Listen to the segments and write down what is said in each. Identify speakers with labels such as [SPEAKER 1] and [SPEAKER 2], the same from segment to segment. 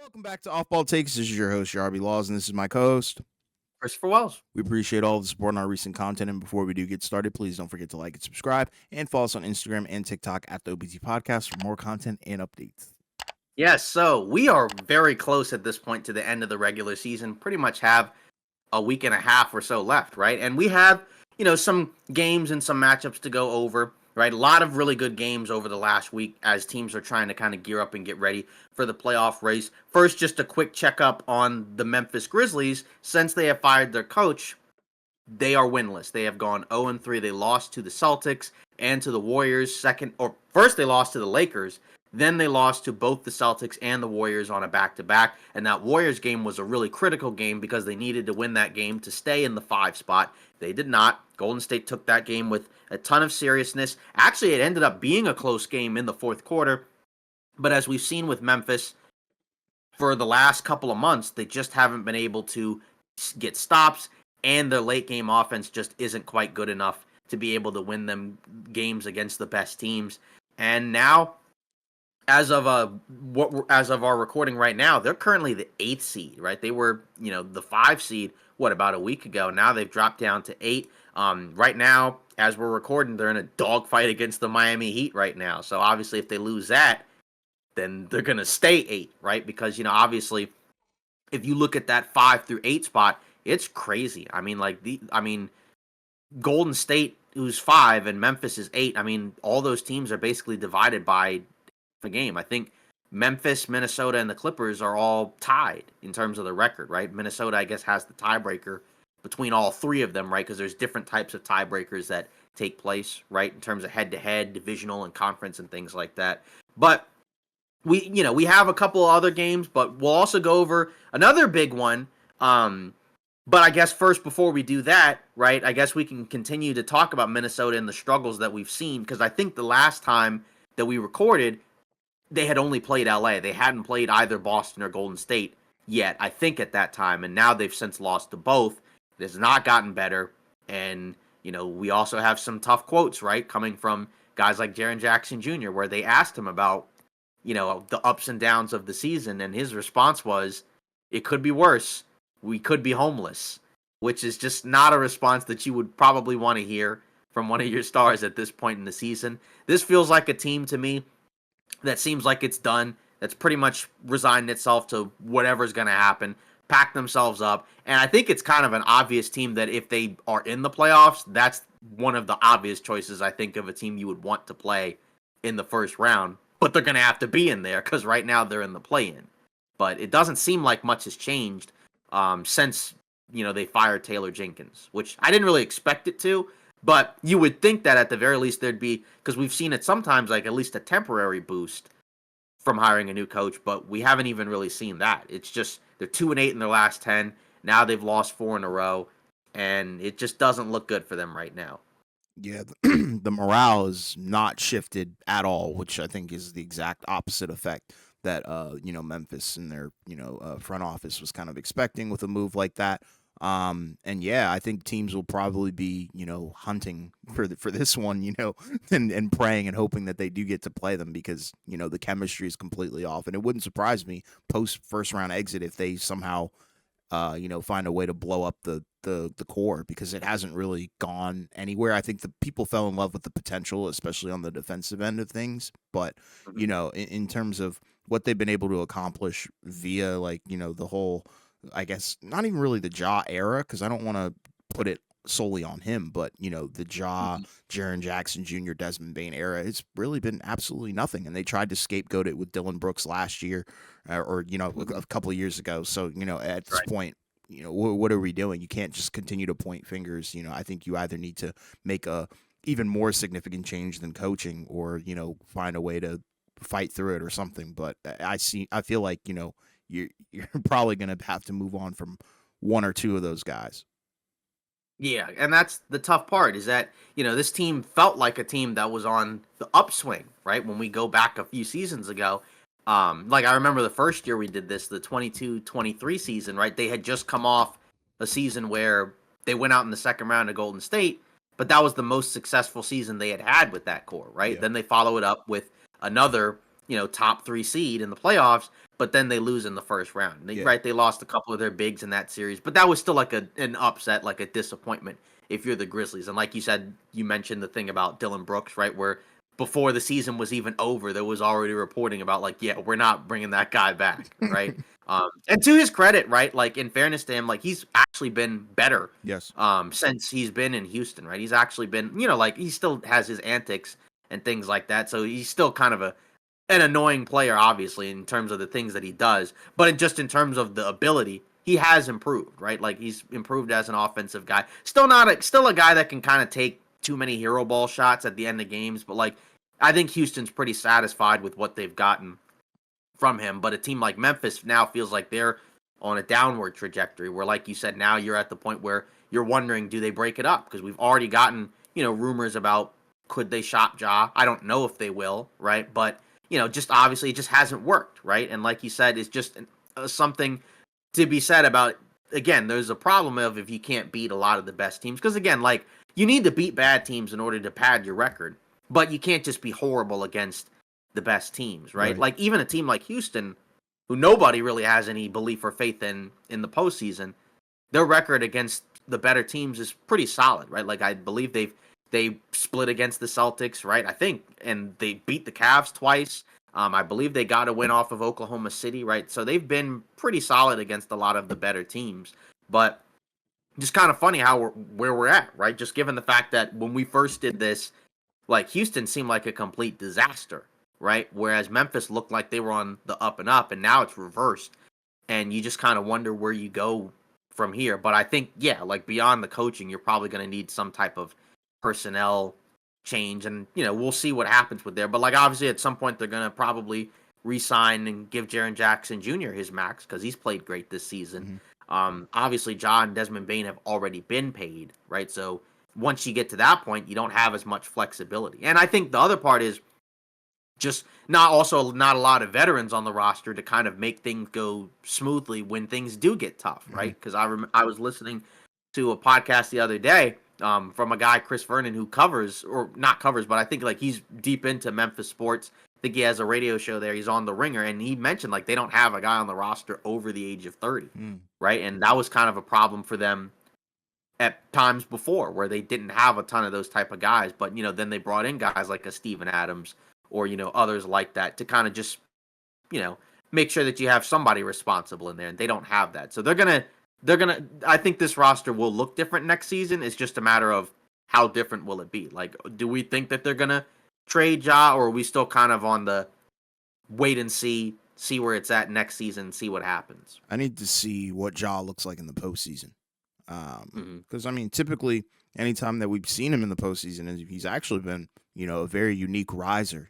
[SPEAKER 1] Welcome back to Off Ball Takes. This is your host, Jarby Laws, and this is my co-host.
[SPEAKER 2] Christopher Wells.
[SPEAKER 1] We appreciate all the support on our recent content. And before we do get started, please don't forget to like and subscribe and follow us on Instagram and TikTok at the OBT Podcast for more content and updates.
[SPEAKER 2] Yes, so we are very close at this point to the end of the regular season. Pretty much have a week and a half or so left, right? And we have, some games and some matchups to go over, right? A lot of really good games over the last week as teams are trying to kind of gear up and get ready for the playoff race. First, just a quick checkup on the Memphis Grizzlies. Since they have fired their coach, they are winless. They have gone 0-3. They lost to the Celtics and to the Warriors. First they lost to the Lakers. Then they lost to both the Celtics and the Warriors on a back-to-back. And that Warriors game was a really critical game because they needed to win that game to stay in the 5 spot. They did not. Golden State took that game with a ton of seriousness. Actually, it ended up being a close game in the fourth quarter. But as we've seen with Memphis for the last couple of months, they just haven't been able to get stops, and their late game offense just isn't quite good enough to be able to win them games against the best teams. And now, as of our recording right now, they're currently the 8th seed, right? They were, the 5 seed about a week ago. Now they've dropped down to 8. Right now, as we're recording, they're in a dogfight against the Miami Heat right now. So obviously, if they lose that, then they're going to stay 8, right? Because, obviously, if you look at that 5 through 8 spot, it's crazy. Golden State, who's 5, and Memphis is 8. All those teams are basically divided by the game. I think Memphis, Minnesota, and the Clippers are all tied in terms of the record, right? Minnesota, I guess, has the tiebreaker between all 3 of them, right? Because there's different types of tiebreakers that take place, right? In terms of head-to-head, divisional, and conference and things like that. But we have a couple other games, but we'll also go over another big one. But I guess first, before we do that, right, I guess we can continue to talk about Minnesota and the struggles that we've seen, because I think the last time that we recorded, they had only played LA. They hadn't played either Boston or Golden State yet, I think, at that time, and now they've since lost to both. It has not gotten better, and, we also have some tough quotes, right, coming from guys like Jaren Jackson Jr., where they asked him about, the ups and downs of the season, and his response was, it could be worse. We could be homeless, which is just not a response that you would probably want to hear from one of your stars at this point in the season. This feels like a team to me that seems like it's done, that's pretty much resigned itself to whatever's going to happen, packed themselves up, and I think it's kind of an obvious team that if they are in the playoffs, that's one of the obvious choices, I think, of a team you would want to play in the first round. But they're going to have to be in there because right now they're in the play-in. But it doesn't seem like much has changed since, they fired Taylor Jenkins, which I didn't really expect it to. But you would think that at the very least there'd be, because we've seen it sometimes, like at least a temporary boost from hiring a new coach, but we haven't even really seen that. It's just they're 2-8 in their last 10. Now they've lost 4 in a row, and it just doesn't look good for them right now.
[SPEAKER 1] Yeah, the morale is not shifted at all, which I think is the exact opposite effect that Memphis and their front office was kind of expecting with a move like that. And yeah, I think teams will probably be hunting for this one, and praying and hoping that they do get to play them because the chemistry is completely off, and it wouldn't surprise me post first round exit if they somehow find a way to blow up the core because it hasn't really gone anywhere. I think the people fell in love with the potential, especially on the defensive end of things. But,
[SPEAKER 2] Mhm.
[SPEAKER 1] in terms of what they've been able to accomplish via the whole, I guess, not even really the Ja era, because I don't want to put it solely on him, but the Ja,
[SPEAKER 2] Mhm.
[SPEAKER 1] Jaren Jackson Jr., Desmond Bain era, it's really been absolutely nothing. And they tried to scapegoat it with Dylan Brooks last year, or
[SPEAKER 2] Mhm.
[SPEAKER 1] a couple of years ago. So at this
[SPEAKER 2] Right.
[SPEAKER 1] point, what are we doing? You can't just continue to point fingers. I think you either need to make a even more significant change than coaching, or find a way to fight through it or something. But I feel like you're probably going to have to move on from one or two of those guys.
[SPEAKER 2] Yeah, and that's the tough part is that, this team felt like a team that was on the upswing, right? When we go back a few seasons ago. Like I remember the first year we did this, the 22-23 season, right? They had just come off a season where they went out in the second round of Golden State, but that was the most successful season they had had with that core, right?
[SPEAKER 1] Yeah.
[SPEAKER 2] Then they follow it up with another top 3 seed in the playoffs, but then they lose in the first round.
[SPEAKER 1] Yeah.
[SPEAKER 2] Right? They lost a couple of their bigs in that series, but that was still like an upset, like a disappointment if you're the Grizzlies. And like you said, you mentioned the thing about Dylan Brooks, right? Where before the season was even over, there was already reporting about like, yeah, we're not bringing that guy back, right? And to his credit, right? Like in fairness to him, like he's actually been better
[SPEAKER 1] Yes.
[SPEAKER 2] since he's been in Houston, right? He's actually been, like he still has his antics and things like that. So he's still kind of an annoying player, obviously, in terms of the things that he does, but in terms of the ability, he has improved, right? Like he's improved as an offensive guy. Still a guy that can kind of take too many hero ball shots at the end of games, but like I think Houston's pretty satisfied with what they've gotten from him. But a team like Memphis now feels like they're on a downward trajectory where, like you said, now you're at the point where you're wondering, do they break it up? Because we've already gotten, rumors about could they shop Ja? I don't know if they will, right? But, just obviously it just hasn't worked, right? And like you said, it's just something to be said about, again, there's a problem of if you can't beat a lot of the best teams. Because, again, like, you need to beat bad teams in order to pad your record. But you can't just be horrible against the best teams, right? Like even a team like Houston, who nobody really has any belief or faith in the postseason, their record against the better teams is pretty solid, right? Like I believe they split against the Celtics, right? I think, and they beat the Cavs twice. I believe they got a win off of Oklahoma City, right? So they've been pretty solid against a lot of the better teams. But just kind of funny where we're at, right? Just given the fact that when we first did this, like Houston seemed like a complete disaster, right? Whereas Memphis looked like they were on the up and up, and now it's reversed. And you just kind of wonder where you go from here. But I think, yeah, like beyond the coaching, you're probably going to need some type of personnel change. And, we'll see what happens with there. But, like, obviously at some point they're going to probably re-sign and give Jaren Jackson Jr. his max because he's played great this season. Obviously, Ja and Desmond Bane have already been paid, right? So once you get to that point, you don't have as much flexibility. And I think the other part is just not a lot of veterans on the roster to kind of make things go smoothly when things do get tough, right? Because I was listening to a podcast the other day from a guy, Chris Vernon, who covers, or not covers, but I think like he's deep into Memphis sports. I think he has a radio show there. He's on The Ringer, and he mentioned like they don't have a guy on the roster over the age of 30, right? And that was kind of a problem for them at times before where they didn't have a ton of those type of guys, but then they brought in guys like a Steven Adams or others like that to kind of just make sure that you have somebody responsible in there, and they don't have that. So they're gonna I think this roster will look different next season. It's just a matter of how different will it be. Like, do we think that they're gonna trade Ja, or are we still kind of on the wait and see where it's at next season, see what happens?
[SPEAKER 1] I need to see what Ja looks like in the postseason. Because I mean, typically, anytime that we've seen him in the postseason, he's actually been, a very unique riser.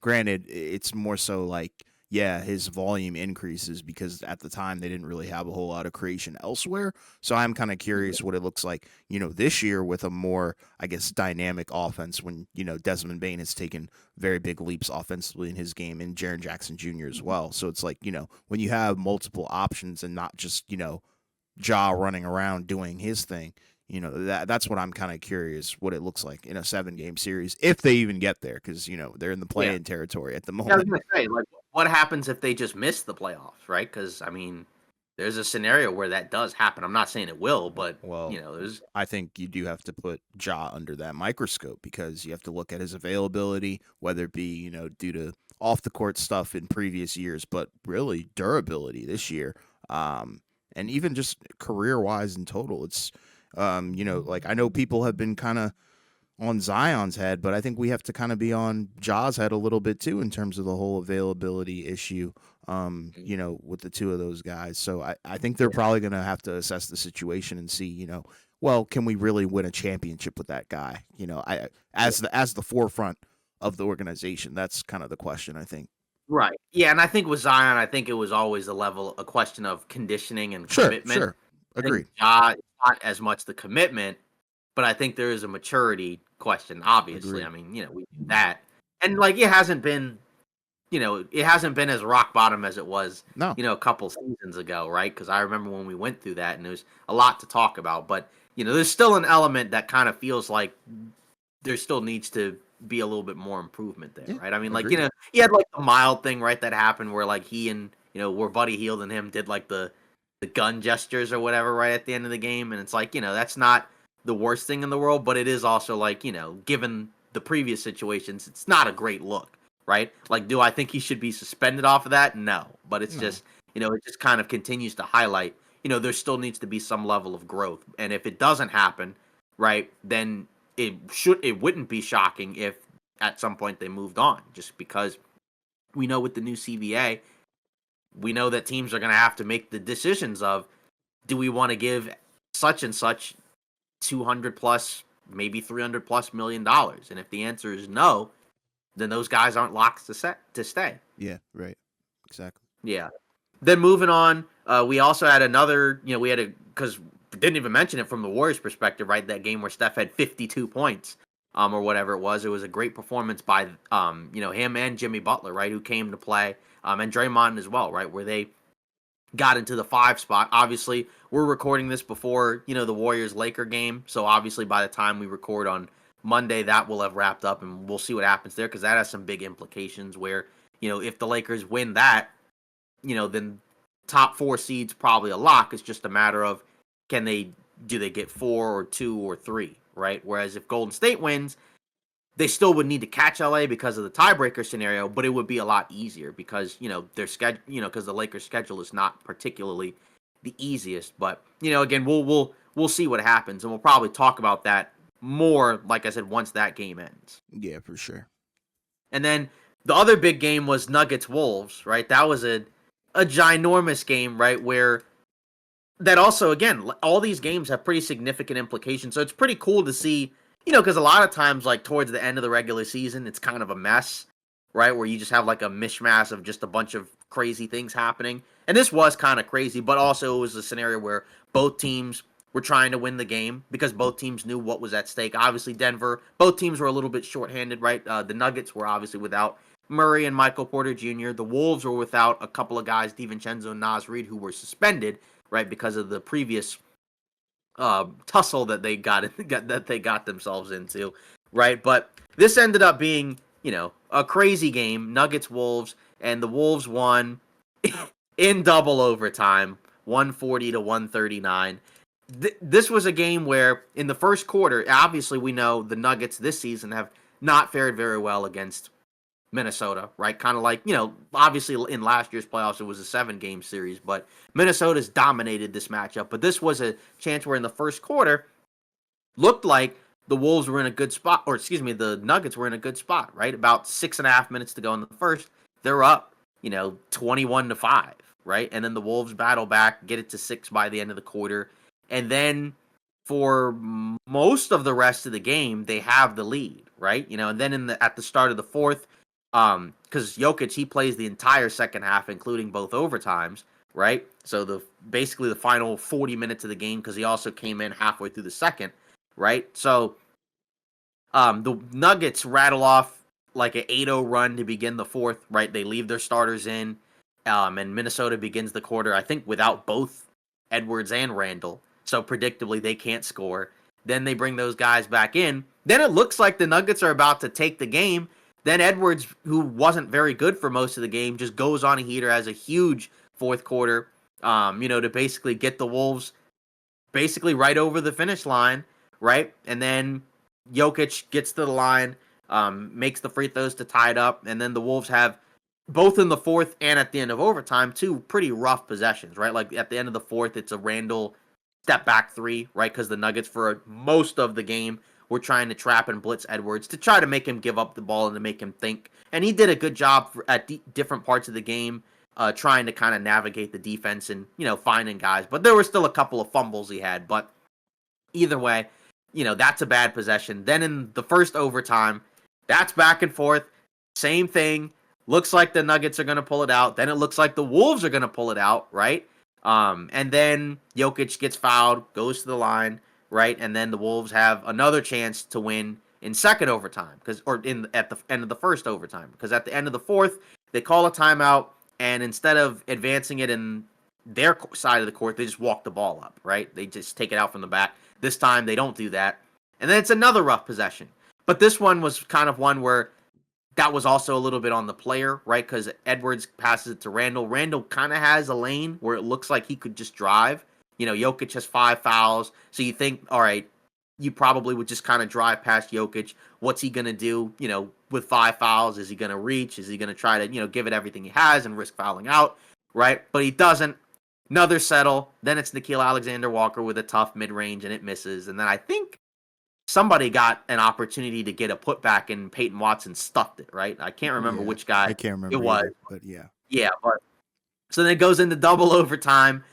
[SPEAKER 1] Granted, it's more so like, yeah, his volume increases because at the time they didn't really have a whole lot of creation elsewhere. So I'm kind of curious what it looks like, this year with a more, I guess, dynamic offense when, Desmond Bane has taken very big leaps offensively in his game, and Jaren Jackson Jr. as well. So it's like, when you have multiple options and not just, Ja running around doing his thing, that's what I'm kind of curious what it looks like in a 7-game series if they even get there, because they're in the play-in territory at the moment.
[SPEAKER 2] Yeah, I was gonna say, like, what happens if they just miss the playoffs, right? Because I mean, there's a scenario where that does happen. I'm not saying it will, but
[SPEAKER 1] Well,
[SPEAKER 2] there's
[SPEAKER 1] I think you do have to put Ja under that microscope because you have to look at his availability, whether it be due to off the court stuff in previous years, but really durability this year. And even just career wise in total. It's, like I know people have been kind of on Zion's head, but I think we have to kind of be on Ja's head a little bit too in terms of the whole availability issue, with the two of those guys. So I think they're probably going to have to assess the situation and see, well, can we really win a championship with that guy? As the forefront of the organization, that's kind of the question, I think.
[SPEAKER 2] right. Yeah, and I think with Zion, I think it was always a question of conditioning and commitment.
[SPEAKER 1] Sure.
[SPEAKER 2] I think
[SPEAKER 1] Agreed.
[SPEAKER 2] Ja is not as much the commitment, but I think there is a maturity question. Obviously,
[SPEAKER 1] Agreed.
[SPEAKER 2] I mean, we do that, and like it hasn't been as rock bottom as it was,
[SPEAKER 1] No.
[SPEAKER 2] a couple seasons ago, right? Because I remember when we went through that, and there was a lot to talk about. But there's still an element that kind of feels like there still needs to be a little bit more improvement there,
[SPEAKER 1] Yeah,
[SPEAKER 2] right? I mean, like,
[SPEAKER 1] agreed.
[SPEAKER 2] he had like the mild thing, right, that happened where like he and where Buddy Hield and him did like the gun gestures or whatever right at the end of the game, and it's like that's not the worst thing in the world, but it is also like given the previous situations, it's not a great look, right? Like, do I think he should be suspended off of that? No, but it's
[SPEAKER 1] No.
[SPEAKER 2] just it just kind of continues to highlight there still needs to be some level of growth, and if it doesn't happen, right, then it wouldn't be shocking if at some point they moved on, just because we know with the new CBA, we know that teams are going to have to make the decisions of, do we want to give such and such 200 plus, maybe 300 plus $1 million? And if the answer is no, then those guys aren't locked to stay.
[SPEAKER 1] Yeah, right. Exactly.
[SPEAKER 2] Yeah. Then moving on, we also had another, because we didn't even mention it from the Warriors perspective, right? That game where Steph had 52 points, or whatever it was. It was a great performance by, him and Jimmy Butler, right? Who came to play, and Draymond as well, right? Where they got into the 5 spot. Obviously, we're recording this before, the Warriors-Laker game. So obviously by the time we record on Monday, that will have wrapped up, and we'll see what happens there, because that has some big implications where, if the Lakers win that, then top 4 seeds probably a lock. It's just a matter of, do they get 4 or 2 or 3, right? Whereas if Golden State wins, they still would need to catch LA because of the tiebreaker scenario, but it would be a lot easier because their schedule, because the Lakers' schedule is not particularly the easiest. But again, we'll see what happens, and we'll probably talk about that more, like I said, once that game ends.
[SPEAKER 1] Yeah, for sure.
[SPEAKER 2] And then the other big game was Nuggets Wolves, right? That was a ginormous game, right? Where that also, again, all these games have pretty significant implications. So it's pretty cool to see, because a lot of times, like towards the end of the regular season, it's kind of a mess, right? Where you just have like a mishmash of just a bunch of crazy things happening. And this was kind of crazy, but also it was a scenario where both teams were trying to win the game because both teams knew what was at stake. Obviously, Denver, both teams were a little bit shorthanded, right? The Nuggets were obviously without Murray and Michael Porter Jr. The Wolves were without a couple of guys, DiVincenzo and Naz Reid, who were suspended, right, because of the previous tussle that they got themselves into, right? But this ended up being, a crazy game. Nuggets Wolves, and the Wolves won in double overtime, 140 to 139. This was a game where in the first quarter, obviously we know the Nuggets this season have not fared very well against Minnesota, right? Kind of like, obviously in last year's playoffs, it was a 7-game series, but Minnesota's dominated this matchup. But this was a chance where in the first quarter, looked like the Wolves were in a good spot, or excuse me, the Nuggets were in a good spot, right? About 6.5 minutes to go in the first. They're up, 21-5, right? And then the Wolves battle back, get it to 6 by the end of the quarter. And then for most of the rest of the game, they have the lead, right? And then at the start of the fourth, because Jokic, he plays the entire second half, including both overtimes, right? So basically the final 40 minutes of the game, because he also came in halfway through the second, right? So the Nuggets rattle off like an 8-0 run to begin the fourth, right? They leave their starters in, and Minnesota begins the quarter, I think, without both Edwards and Randall. So predictably, they can't score. Then they bring those guys back in. Then it looks like the Nuggets are about to take the game. Then Edwards, who wasn't very good for most of the game, just goes on a heater, has a huge fourth quarter, to basically get the Wolves basically right over the finish line, right? And then Jokic gets to the line, makes the free throws to tie it up, and then the Wolves have, both in the fourth and at the end of overtime, 2 pretty rough possessions, right? Like at the end of the fourth, it's a Randall step back 3, right? Because the Nuggets, for most of the game, were trying to trap and blitz Edwards to try to make him give up the ball and to make him think. And he did a good job at different parts of the game, trying to kind of navigate the defense and, finding guys. But there were still a couple of fumbles he had. But either way, that's a bad possession. Then in the first overtime, that's back and forth. Same thing. Looks like the Nuggets are going to pull it out. Then it looks like the Wolves are going to pull it out, right? And then Jokic gets fouled, goes to the line, right? And then the Wolves have another chance to win in second overtime, at the end of the first overtime, because at the end of the fourth, they call a timeout, and instead of advancing it in their side of the court, they just walk the ball up, right? They just take it out from the back. This time, they don't do that. And then it's another rough possession. But this one was kind of one where that was also a little bit on the player, right? Because Edwards passes it to Randall. Randall kind of has a lane where it looks like he could just drive. Jokic has 5 fouls. So you think, all right, you probably would just kind of drive past Jokic. What's he going to do, with 5 fouls? Is he going to reach? Is he going to try to, give it everything he has and risk fouling out, right? But he doesn't. Another settle. Then it's Nickeil Alexander-Walker with a tough mid-range, and it misses. And then I think somebody got an opportunity to get a putback, and Peyton Watson stuffed it, right? I can't remember which guy
[SPEAKER 1] I can't remember
[SPEAKER 2] it was.
[SPEAKER 1] either, but yeah.
[SPEAKER 2] Yeah, but so then it goes into double overtime.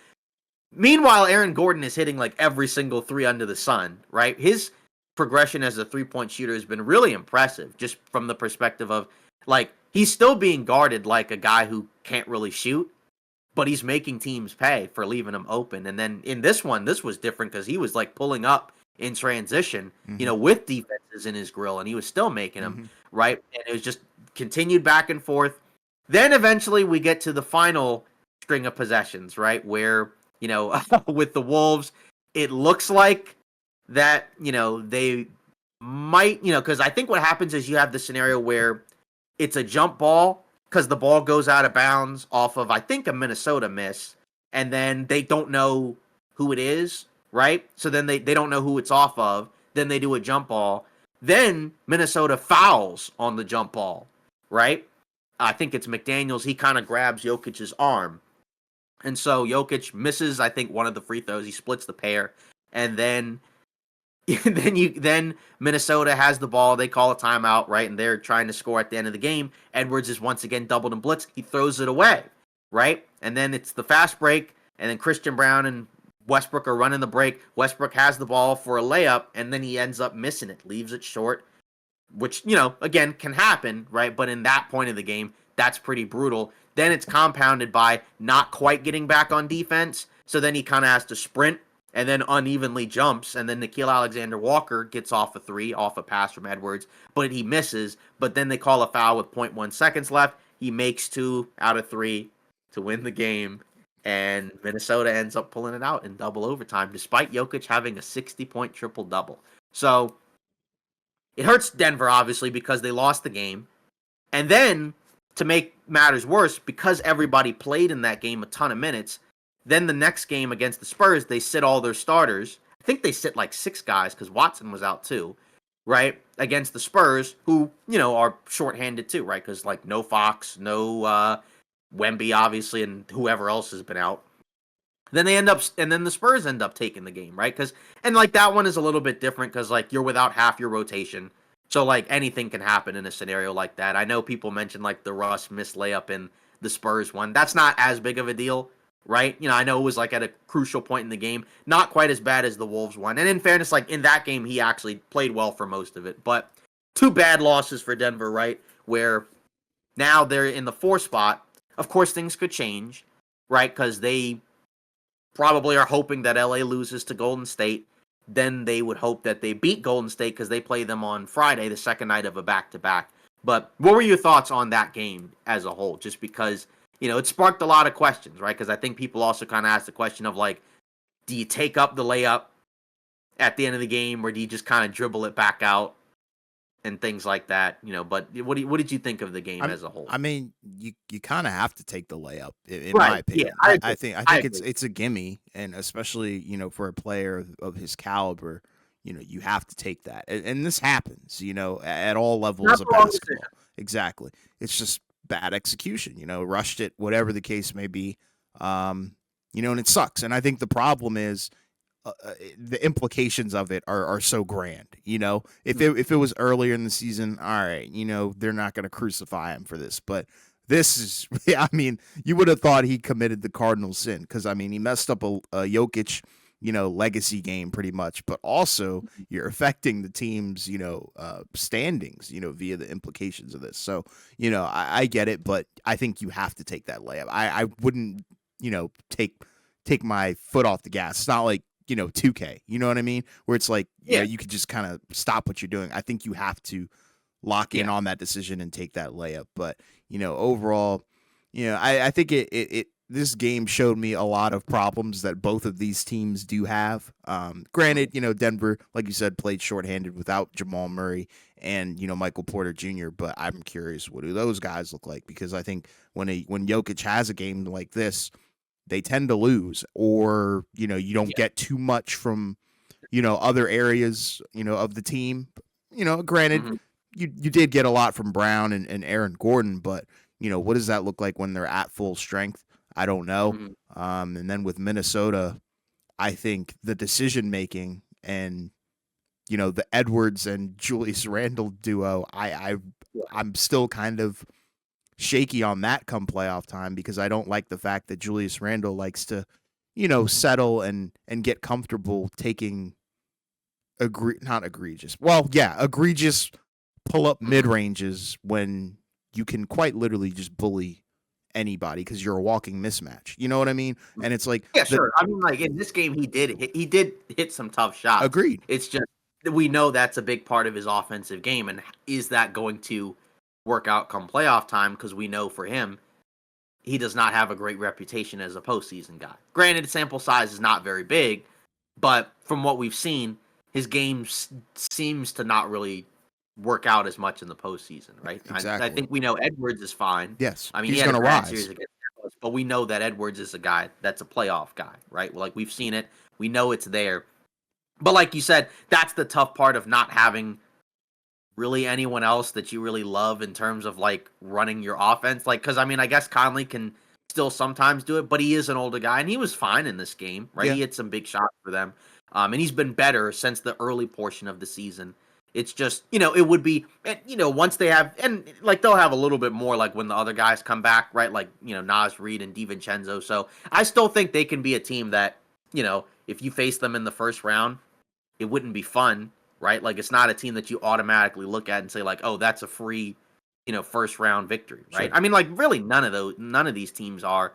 [SPEAKER 2] Meanwhile, Aaron Gordon is hitting like every single three under the sun, right? His progression as a three-point shooter has been really impressive, just from the perspective of, like, he's still being guarded like a guy who can't really shoot, but he's making teams pay for leaving him open. And then in this one, this was different because he was like pulling up in transition, with defenses in his grill, and he was still making them, right? And it was just continued back and forth. Then eventually we get to the final string of possessions, right? Where, with the Wolves, it looks like that, they might, because I think what happens is you have the scenario where it's a jump ball because the ball goes out of bounds off of, I think, a Minnesota miss, and then they don't know who it is, right? So then they don't know who it's off of. Then they do a jump ball. Then Minnesota fouls on the jump ball, right? I think it's McDaniels. He kind of grabs Jokic's arm. And so Jokic misses, I think, one of the free throws. He splits the pair. And then then Minnesota has the ball. They call a timeout, right? And they're trying to score at the end of the game. Edwards is once again doubled and blitz. He throws it away, right? And then it's the fast break. And then Christian Brown and Westbrook are running the break. Westbrook has the ball for a layup, and then he ends up missing it, leaves it short, which, again, can happen, right? But in that point of the game, that's pretty brutal. Then it's compounded by not quite getting back on defense, so then he kind of has to sprint and then unevenly jumps, and then Nickeil Alexander-Walker gets off a three, off a pass from Edwards, but he misses, but then they call a foul with 0.1 seconds left. He makes 2 out of 3 to win the game. And Minnesota ends up pulling it out in double overtime, despite Jokic having a 60-point triple-double. So it hurts Denver, obviously, because they lost the game. And then, to make matters worse, because everybody played in that game a ton of minutes, then the next game against the Spurs, they sit all their starters. I think they sit like 6 guys, because Watson was out too, right? Against the Spurs, who, are shorthanded too, right? Because, like, no Fox, no Wemby, obviously, and whoever else has been out. Then the Spurs end up taking the game, right? And like that one is a little bit different because like you're without half your rotation, so like anything can happen in a scenario like that. I know people mentioned like the Russ missed layup in the Spurs one. That's not as big of a deal, right? I know it was like at a crucial point in the game, not quite as bad as the Wolves one. And in fairness, like in that game, he actually played well for most of it. But 2 bad losses for Denver, right? Where now they're in the 4 spot. Of course, things could change, right? Because they probably are hoping that LA loses to Golden State. Then they would hope that they beat Golden State because they play them on Friday, the second night of a back-to-back. But what were your thoughts on that game as a whole? Just because, it sparked a lot of questions, right? Because I think people also kind of asked the question of, like, do you take up the layup at the end of the game, or do you just kind of dribble it back out? And things like that, But what did you think of the game as a whole?
[SPEAKER 1] I mean, you kind of have to take the layup, in
[SPEAKER 2] Right.
[SPEAKER 1] my opinion.
[SPEAKER 2] Yeah,
[SPEAKER 1] I think it's a gimme, and especially for a player of his caliber, you have to take that, and this happens, at all levels of basketball. Exactly, it's just bad execution. Rushed it, whatever the case may be, and it sucks. And I think the problem is, the implications of it are so grand. If it was earlier in the season, all right, they're not going to crucify him for this, but this is, I mean, you would have thought he committed the cardinal sin because I mean he messed up a Jokic, legacy game pretty much, but also you're affecting the team's, standings, via the implications of this. So, I get it, but I think you have to take that layup. I wouldn't, take my foot off the gas. It's not like 2K, you know what I mean? Where it's like, you could just kind of stop what you're doing. I think you have to lock in on that decision and take that layup. But, overall, I think it this game showed me a lot of problems that both of these teams do have. Granted, Denver, like you said, played shorthanded without Jamal Murray and Michael Porter Jr. But I'm curious, what do those guys look like? Because I think when Jokic has a game like this, they tend to lose, or you don't
[SPEAKER 2] Yeah.
[SPEAKER 1] get too much from other areas of the team. Granted,
[SPEAKER 2] hmm
[SPEAKER 1] you did get a lot from Brown and Aaron Gordon, but what does that look like when they're at full strength? I don't know.
[SPEAKER 2] hmm
[SPEAKER 1] And then with Minnesota, I think the decision making and the Edwards and Julius Randle duo, I'm still kind of shaky on that come playoff time, because I don't like the fact that Julius Randle likes to settle and get comfortable taking not egregious. Well, yeah, egregious pull up mid
[SPEAKER 2] hmm
[SPEAKER 1] ranges when you can quite literally just bully anybody because you're a walking mismatch. You know what I mean? And it's like
[SPEAKER 2] Yeah,
[SPEAKER 1] the
[SPEAKER 2] sure. I mean, like in this game, he did hit some tough shots.
[SPEAKER 1] agreed.
[SPEAKER 2] It's just that we know that's a big part of his offensive game, and is that going to work out come playoff time? Because we know for him, he does not have a great reputation as a postseason guy. Granted, sample size is not very big, but from what we've seen, his game seems to not really work out as much in the postseason, right? I
[SPEAKER 1] Exactly.
[SPEAKER 2] think we know Edwards is fine.
[SPEAKER 1] Yes,
[SPEAKER 2] I mean, he
[SPEAKER 1] he's
[SPEAKER 2] had a
[SPEAKER 1] gonna
[SPEAKER 2] bad series
[SPEAKER 1] rise.
[SPEAKER 2] against Dallas, but we know that Edwards is a guy that's a playoff guy, right? Like we've seen it, we know it's there. But like you said, that's the tough part of not having really anyone else that you really love in terms of like running your offense. Like, because I mean, I guess Conley can still sometimes do it, but he is an older guy and he was fine in this game, right?
[SPEAKER 1] Yeah,
[SPEAKER 2] He hit some big shots for them, and he's been better since the early portion of the season. It's just, it would be, once they have, and like they'll have a little bit more like when the other guys come back, right? Like, Nas Reed and DiVincenzo. So I still think they can be a team that, if you face them in the first round, it wouldn't be fun, right? Like it's not a team that you automatically look at and say like, "Oh, that's a free, first round victory," right?
[SPEAKER 1] sure.
[SPEAKER 2] I mean, like really none of these teams are.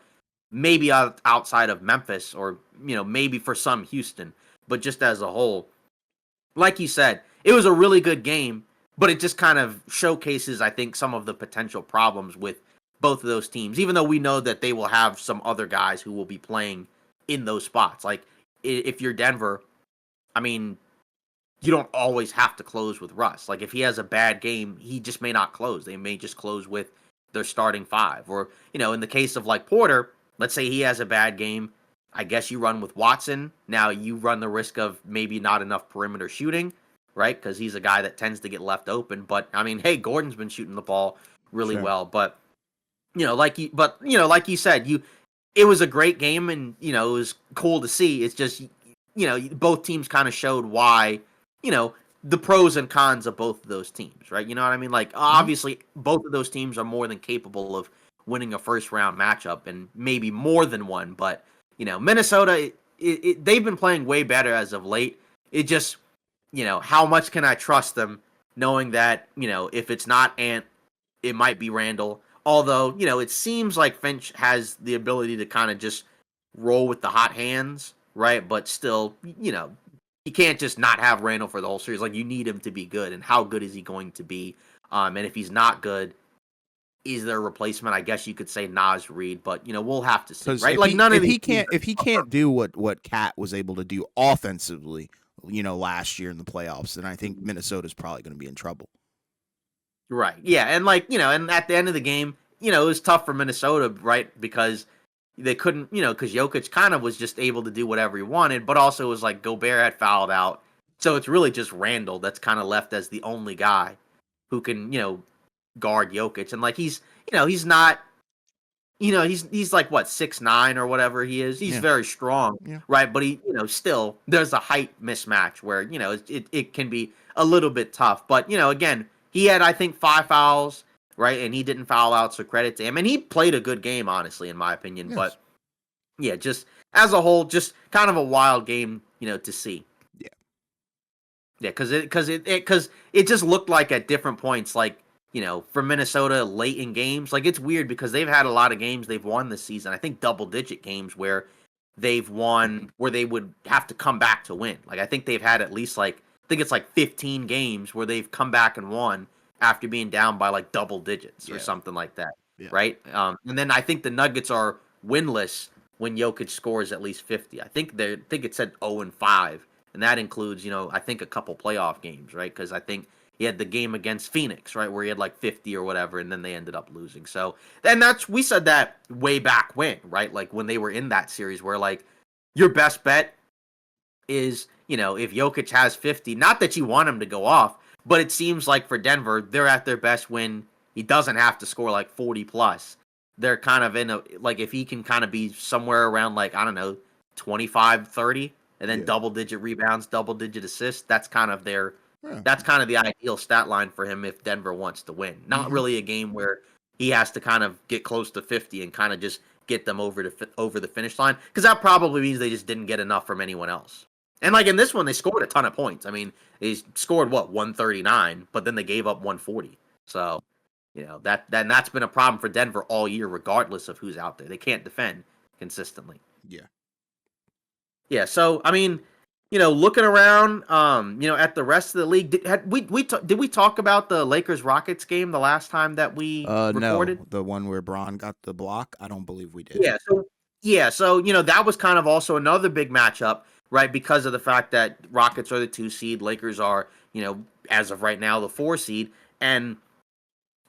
[SPEAKER 2] Maybe outside of Memphis, or maybe for some Houston, but just as a whole, like you said, it was a really good game, but it just kind of showcases, I think, some of the potential problems with both of those teams. Even though we know that they will have some other guys who will be playing in those spots, like if you're Denver, I mean, you don't always have to close with Russ. Like if he has a bad game, he just may not close. They may just close with their starting five. Or, in the case of like Porter, let's say he has a bad game. I guess you run with Watson. Now you run the risk of maybe not enough perimeter shooting, right? Because he's a guy that tends to get left open. But I mean, hey, Gordon's been shooting the ball really
[SPEAKER 1] Sure.
[SPEAKER 2] well. But like you said, it was a great game, and it was cool to see. It's just both teams kind of showed why the pros and cons of both of those teams, right? You know what I mean? Like
[SPEAKER 1] Mhm.
[SPEAKER 2] obviously both of those teams are more than capable of winning a first round matchup, and maybe more than one. But Minnesota, they've been playing way better as of late. It just how much can I trust them, knowing that if it's not Ant, it might be Randall. Although, it seems like Finch has the ability to kind of just roll with the hot hands, right? But still, you can't just not have Randall for the whole series. Like, you need him to be good. And how good is he going to be? And if he's not good, is there a replacement? I guess you could say Nas Reed, but, we'll have to see,
[SPEAKER 1] Because
[SPEAKER 2] right?
[SPEAKER 1] if
[SPEAKER 2] Like,
[SPEAKER 1] he
[SPEAKER 2] none of
[SPEAKER 1] if
[SPEAKER 2] these
[SPEAKER 1] he
[SPEAKER 2] teams
[SPEAKER 1] can't if he can't do what Cat was able to do offensively, last year in the playoffs, then I think
[SPEAKER 2] are.
[SPEAKER 1] Minnesota's probably going to be in trouble.
[SPEAKER 2] Right. Yeah, and like, and at the end of the game, it was tough for Minnesota, right? Because they couldn't, because Jokic kind of was just able to do whatever he wanted, but also it was like Gobert had fouled out. So it's really just Randall that's kind of left as the only guy who can, guard Jokic. And like he's not, he's like what, 6'9" or whatever he is. He's
[SPEAKER 1] Yeah.
[SPEAKER 2] very strong,
[SPEAKER 1] Yeah.
[SPEAKER 2] right? But he, still there's a height mismatch where, it can be a little bit tough. But, again, he had I think 5 fouls, right? And he didn't foul out, so credit to him. And he played a good game, honestly, in my opinion.
[SPEAKER 1] Yes.
[SPEAKER 2] But yeah, just as a whole, just kind of a wild game, to see.
[SPEAKER 1] Yeah.
[SPEAKER 2] Yeah, because it just looked like at different points, like for Minnesota late in games, like it's weird because they've had a lot of games they've won this season. I think double-digit games where they've won, where they would have to come back to win. Like I think they've had at least like I think it's like 15 games where they've come back and won after being down by like double digits or
[SPEAKER 1] Yeah.
[SPEAKER 2] something like that,
[SPEAKER 1] Yeah.
[SPEAKER 2] right? And then I think the Nuggets are winless when Jokic scores at least 50. I think it said 0-5, and that includes, I think a couple playoff games, right? Because I think he had the game against Phoenix, right, where he had like 50 or whatever, and then they ended up losing. So then we said that way back when, right? Like when they were in that series where like your best bet is, if Jokic has 50, not that you want him to go off, but it seems like for Denver, they're at their best when he doesn't have to score like 40 plus. They're kind of in a, like, if he can kind of be somewhere around like, I don't know, 25, 30, and then double digit rebounds, double digit assists, that's kind of the ideal stat line for him if Denver wants to win. Not really a game where he has to kind of get close to 50 and kind of just get them over the finish line, because that probably means they just didn't get enough from anyone else. And like in this one, they scored a ton of points. I mean, they scored 139, but then they gave up 140. So, that's been a problem for Denver all year, regardless of who's out there. They can't defend consistently.
[SPEAKER 1] Yeah.
[SPEAKER 2] Yeah. So, I mean, looking around, at the rest of the league, did we talk about the Lakers Rockets game the last time that we recorded?
[SPEAKER 1] No, the one where Bron got the block. I don't believe we did.
[SPEAKER 2] So that was kind of also another big matchup, right? Because of the fact that Rockets are the 2 seed, Lakers are, as of right now, the 4 seed, and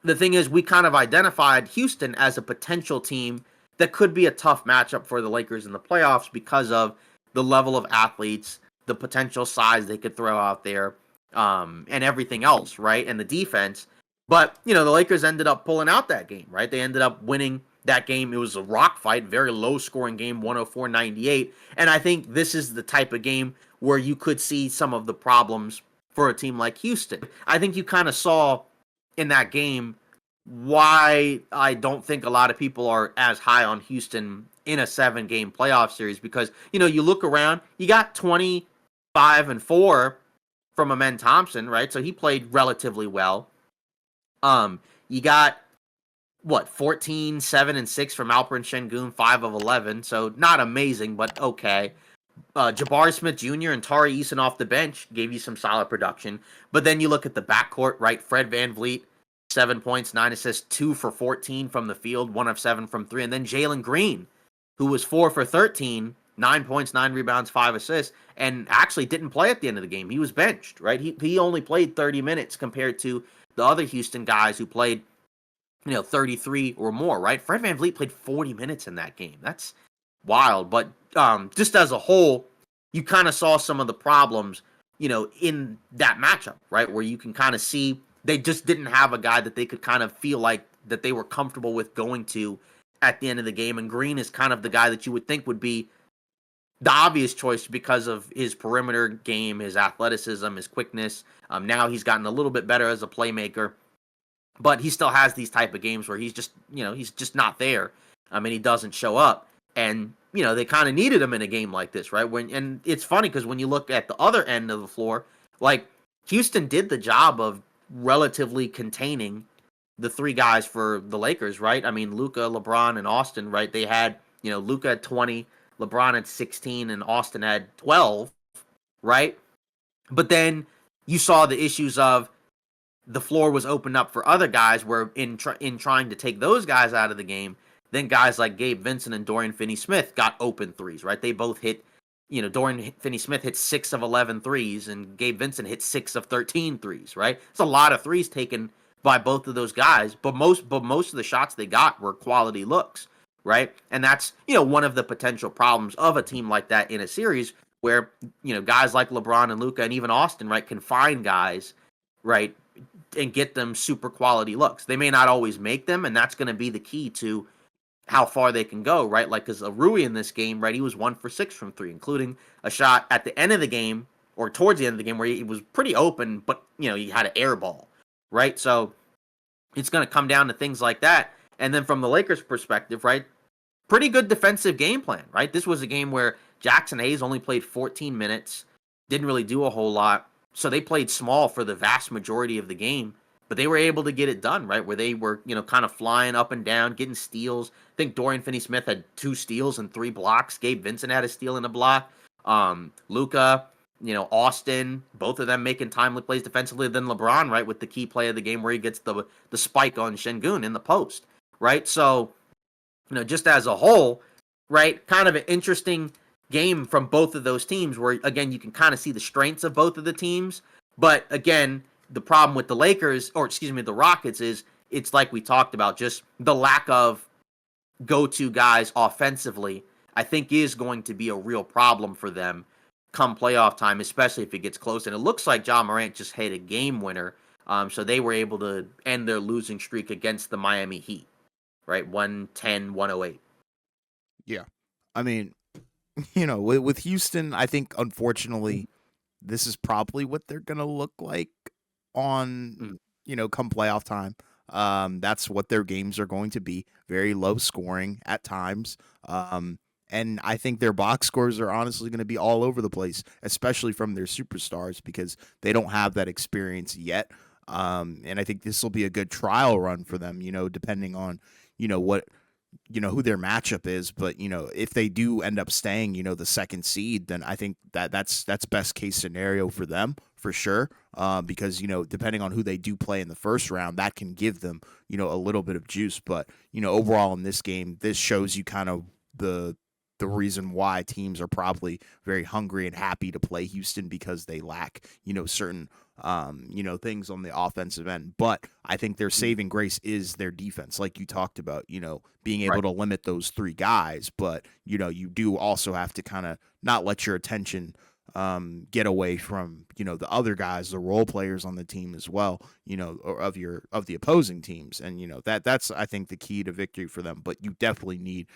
[SPEAKER 2] the thing is, we kind of identified Houston as a potential team that could be a tough matchup for the Lakers in the playoffs because of the level of athletes, the potential size they could throw out there, and everything else, right? And the defense. But, the Lakers ended up pulling out that game, right? They ended up winning that game. It was a rock fight, very low-scoring game, 104-98. And I think this is the type of game where you could see some of the problems for a team like Houston. I think you kind of saw in that game why I don't think a lot of people are as high on Houston in a 7-game playoff series, because you look around, you got 25-4 from Amen Thompson, right? So he played relatively well. You got 14, 7, and 6 from Alperen Şengün, 5 of 11, so not amazing, but okay. Jabari Smith Jr. and Tari Eason off the bench gave you some solid production. But then you look at the backcourt, right? Fred VanVleet, 7 points, 9 assists, 2 for 14 from the field, 1 of 7 from 3. And then Jalen Green, who was 4 for 13, 9 points, 9 rebounds, 5 assists, and actually didn't play at the end of the game. He was benched, right? He only played 30 minutes compared to the other Houston guys who played, 33 or more, right? Fred VanVleet played 40 minutes in that game. That's wild. But just as a whole, you kind of saw some of the problems, in that matchup, right? Where you can kind of see they just didn't have a guy that they could kind of feel like that they were comfortable with going to at the end of the game. And Green is kind of the guy that you would think would be the obvious choice because of his perimeter game, his athleticism, his quickness. Now he's gotten a little bit better as a playmaker, but he still has these type of games where he's just not there. And he doesn't show up. And, they kind of needed him in a game like this, right? And it's funny because when you look at the other end of the floor, like Houston did the job of relatively containing the 3 guys for the Lakers, right? I mean, Luka, LeBron, and Austin, right? They had, Luka at 20, LeBron at 16, and Austin had 12, right? But then you saw the issues of the floor was opened up for other guys where in trying to take those guys out of the game, then guys like Gabe Vincent and Dorian Finney-Smith got open threes, right? They both hit, Dorian Finney-Smith hit 6 of 11 threes, and Gabe Vincent hit 6 of 13 threes, right? It's a lot of threes taken by both of those guys, but most of the shots they got were quality looks, right? And that's, one of the potential problems of a team like that in a series where, guys like LeBron and Luka and even Austin, right, can find guys, right, and get them super quality looks. They may not always make them, and that's going to be the key to how far they can go, right? Like, because Rui in this game, right, he was 1 for 6 from 3, including a shot at the end of the game or towards the end of the game where he was pretty open, but, he had an air ball, right? So it's going to come down to things like that. And then from the Lakers' perspective, right, pretty good defensive game plan, right? This was a game where Jackson Hayes only played 14 minutes, didn't really do a whole lot. So they played small for the vast majority of the game, but they were able to get it done, right? Where they were, kind of flying up and down, getting steals. I think Dorian Finney-Smith had 2 steals and 3 blocks. Gabe Vincent had a steal and a block. Luka, Austin, both of them making timely plays defensively. Then LeBron, right, with the key play of the game where he gets the spike on Şengün in the post, right? So, just as a whole, right? Kind of an interesting game from both of those teams where, again, you can kind of see the strengths of both of the teams. But again, the problem with the Lakers, or excuse me, the Rockets, is it's like we talked about, just the lack of go-to guys offensively, I think is going to be a real problem for them come playoff time, especially if it gets close. And it looks like Ja Morant just hit a game winner. So they were able to end their losing streak against the Miami Heat, right? 110-108.
[SPEAKER 1] Yeah. I mean, with Houston, I think unfortunately this is probably what they're gonna look like on
[SPEAKER 2] Mm.
[SPEAKER 1] come playoff time. That's what their games are going to be, very low scoring at times. And I think their box scores are honestly going to be all over the place, especially from their superstars because they don't have that experience yet. And I think this will be a good trial run for them, depending on what who their matchup is, but if they do end up staying the second seed, then I think that's best case scenario for them for sure, because depending on who they do play in the first round, that can give them a little bit of juice. But overall in this game, this shows you kind of the reason why teams are probably very hungry and happy to play Houston, because they lack certain things on the offensive end. But I think their saving grace is their defense, like you talked about, being able
[SPEAKER 2] Right.
[SPEAKER 1] to limit those three guys. But, you do also have to kind of not let your attention get away from, the other guys, the role players on the team as well, or of the opposing teams. And, that's, I think, the key to victory for them. But you definitely need,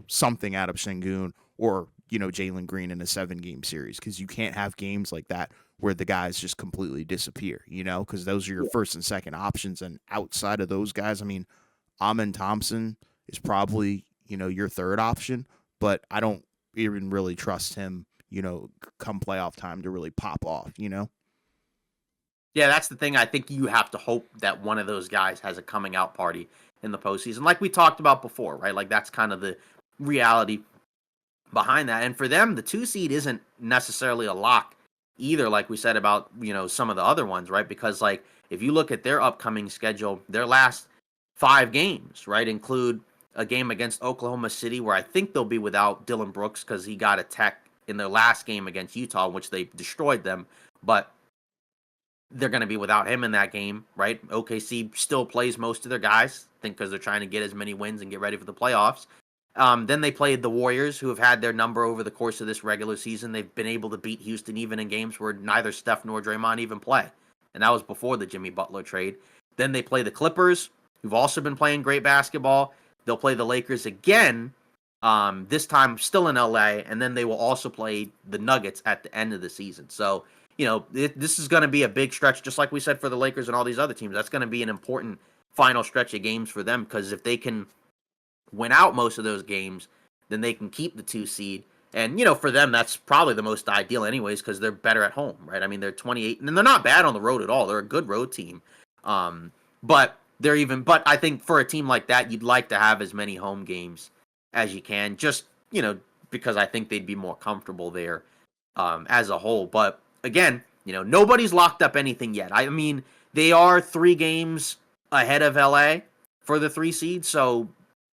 [SPEAKER 1] something out of Sengun or, Jalen Green in a 7-game series, because you can't have games like that where the guys just completely disappear, because those are your
[SPEAKER 2] Yeah.
[SPEAKER 1] first and second options. And outside of those guys, I mean, Amin Thompson is probably, your third option, but I don't even really trust him, come playoff time to really pop off.
[SPEAKER 2] Yeah, that's the thing. I think you have to hope that one of those guys has a coming out party in the postseason, like we talked about before, right? Like that's kind of the reality behind that. And for them, the 2 seed isn't necessarily a lock either, like we said about some of the other ones, right? Because like if you look at their upcoming schedule, their last 5 games, right, include a game against Oklahoma City where I think they'll be without Dylan Brooks because he got a tech in their last game against Utah, which they destroyed them, but they're going to be without him in that game, right? OKC still plays most of their guys, I think, because they're trying to get as many wins and get ready for the playoffs. Then they played the Warriors, who have had their number over the course of this regular season. They've been able to beat Houston even in games where neither Steph nor Draymond even play. And that was before the Jimmy Butler trade. Then they play the Clippers, who've also been playing great basketball. They'll play the Lakers again, this time still in LA. And then they will also play the Nuggets at the end of the season. So, this is going to be a big stretch, just like we said for the Lakers and all these other teams. That's going to be an important final stretch of games for them, because if they can win out most of those games, then they can keep the 2 seed. And, for them, that's probably the most ideal anyways, because they're better at home, right? I mean, they're 28, and they're not bad on the road at all. They're a good road team. But but I think for a team like that, you'd like to have as many home games as you can, just, because I think they'd be more comfortable there as a whole. But again, nobody's locked up anything yet. I mean, they are 3 games ahead of LA for the 3 seed. So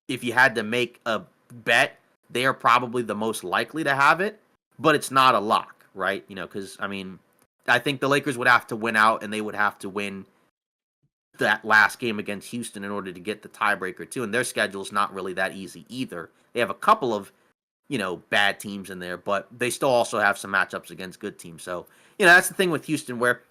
[SPEAKER 2] if you had to make a bet, they are probably the most likely to have it, but it's not a lock, right? Because I mean, I think the Lakers would have to win out, and they would have to win that last game against Houston in order to get the tiebreaker too. And their schedule's not really that easy either. They have a couple of bad teams in there, but they still also have some matchups against good teams. So, that's the thing with Houston, where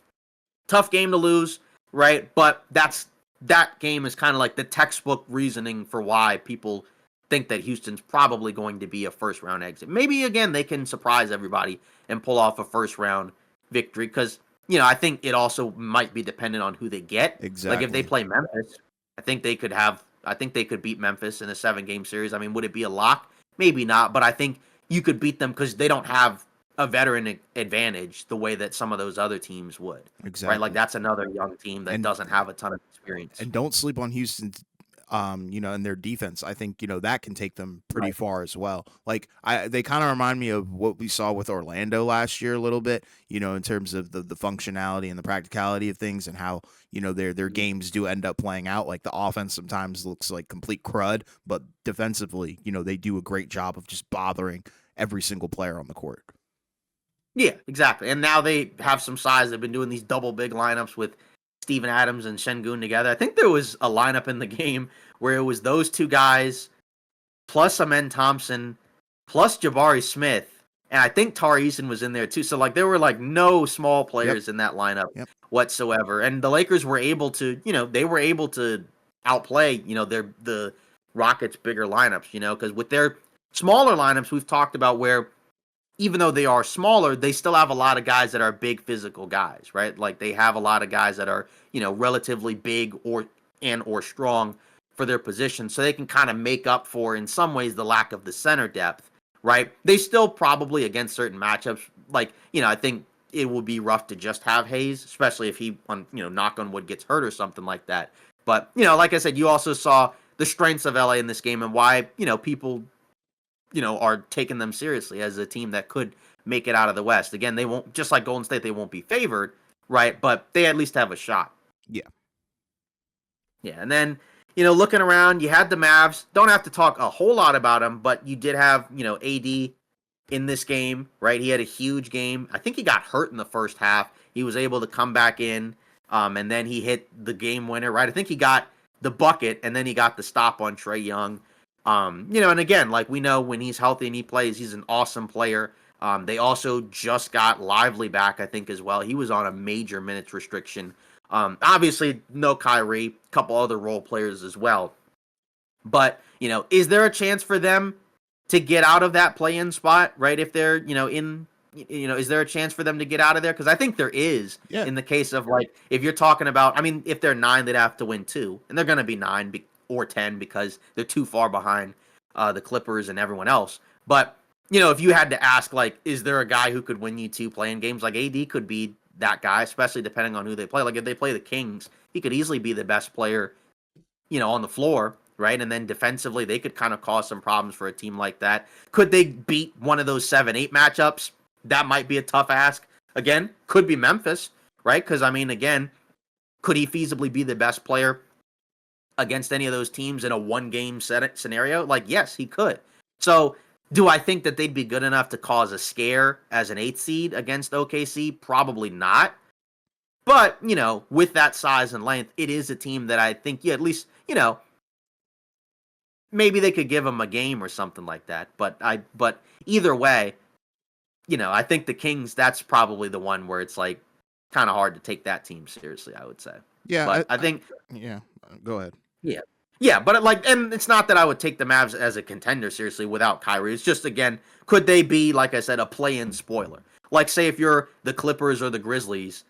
[SPEAKER 2] tough game to lose, right? But that game is kind of like the textbook reasoning for why people think that Houston's probably going to be a first round exit. Maybe again they can surprise everybody and pull off a first round victory, because I think it also might be dependent on who they get. Like if they
[SPEAKER 1] Exactly.
[SPEAKER 2] play Memphis, I think they could beat Memphis in a 7-game series. I mean, would it be a lock? Maybe not, but I think you could beat them because they don't have a veteran advantage the way that some of those other teams would, right? Like
[SPEAKER 1] Exactly.
[SPEAKER 2] that's another young team that
[SPEAKER 1] And
[SPEAKER 2] doesn't have a ton of experience.
[SPEAKER 1] don't sleep on Houston in their defense. I think, that can take them pretty
[SPEAKER 2] Right.
[SPEAKER 1] far as well. Like they kind of remind me of what we saw with Orlando last year a little bit, in terms of the functionality and the practicality of things and how, their
[SPEAKER 2] Mhm.
[SPEAKER 1] games do end up playing out. Like the offense sometimes looks like complete crud, but defensively, they do a great job of just bothering every single player on the court.
[SPEAKER 2] Yeah, exactly. And now they have some size. They've been doing these double big lineups with Steven Adams and Şengün together. I think there was a lineup in the game where it was those two guys plus Amen Thompson plus Jabari Smith, and I think Tari Eason was in there too. So like there were like no small
[SPEAKER 1] Yep.
[SPEAKER 2] players in that lineup
[SPEAKER 1] Yep.
[SPEAKER 2] whatsoever. And the Lakers were able to, they were able to outplay, the Rockets' bigger lineups, because with their smaller lineups, we've talked about where even though they are smaller, they still have a lot of guys that are big physical guys, right? Like they have a lot of guys that are, relatively big or strong for their position. So they can kind of make up for in some ways the lack of the center depth, right? They still probably against certain matchups, like, I think it would be rough to just have Hayes, especially if he on, knock on wood gets hurt or something like that. But, like I said, you also saw the strengths of LA in this game and why, people are taking them seriously as a team that could make it out of the West. Again, they won't, just like Golden State, they won't be favored, right? But they at least have a shot.
[SPEAKER 1] Yeah.
[SPEAKER 2] Yeah, and then looking around, you had the Mavs. Don't have to talk a whole lot about them, but you did have AD in this game, right? He had a huge game. I think he got hurt in the first half. He was able to come back in, and then he hit the game winner, right? I think he got the bucket, and then he got the stop on Trae Young. And again, like we know when he's healthy and he plays, he's an awesome player. They also just got Lively back, I think, as well. He was on a major minutes restriction. Obviously, no Kyrie, a couple other role players as well. But, is there a chance for them to get out of that play-in spot, right? If they're, is there a chance for them to get out of there? Because I think there is
[SPEAKER 1] Yeah.
[SPEAKER 2] in the case of, like, if you're talking about, I mean, if they're 9, they'd have to win 2. And they're going to be 9 or 10 because they're too far behind the Clippers and everyone else. But, if you had to ask, like, is there a guy who could win you 2 playing games? Like, AD could be that guy, especially depending on who they play. Like, if they play the Kings, he could easily be the best player, on the floor, right? And then defensively, they could kind of cause some problems for a team like that. Could they beat one of those 7-8 matchups? That might be a tough ask. Again, could be Memphis, right? Because, I mean, again, could he feasibly be the best player against any of those teams in a one-game scenario? Like, yes, he could. So, do I think that they'd be good enough to cause a scare as an 8th seed against OKC? Probably not. But, with that size and length, it is a team that I think at least, maybe they could give them a game or something like that. But either way, I think the Kings, that's probably the one where it's like kind of hard to take that team seriously, I would say.
[SPEAKER 1] Yeah.
[SPEAKER 2] But I think
[SPEAKER 1] Yeah. Go ahead.
[SPEAKER 2] yeah. Yeah, but and it's not that I would take the Mavs as a contender seriously without Kyrie. It's just, again, could they be, like I said, a play-in spoiler? Like, say if you're the Clippers or the Grizzlies,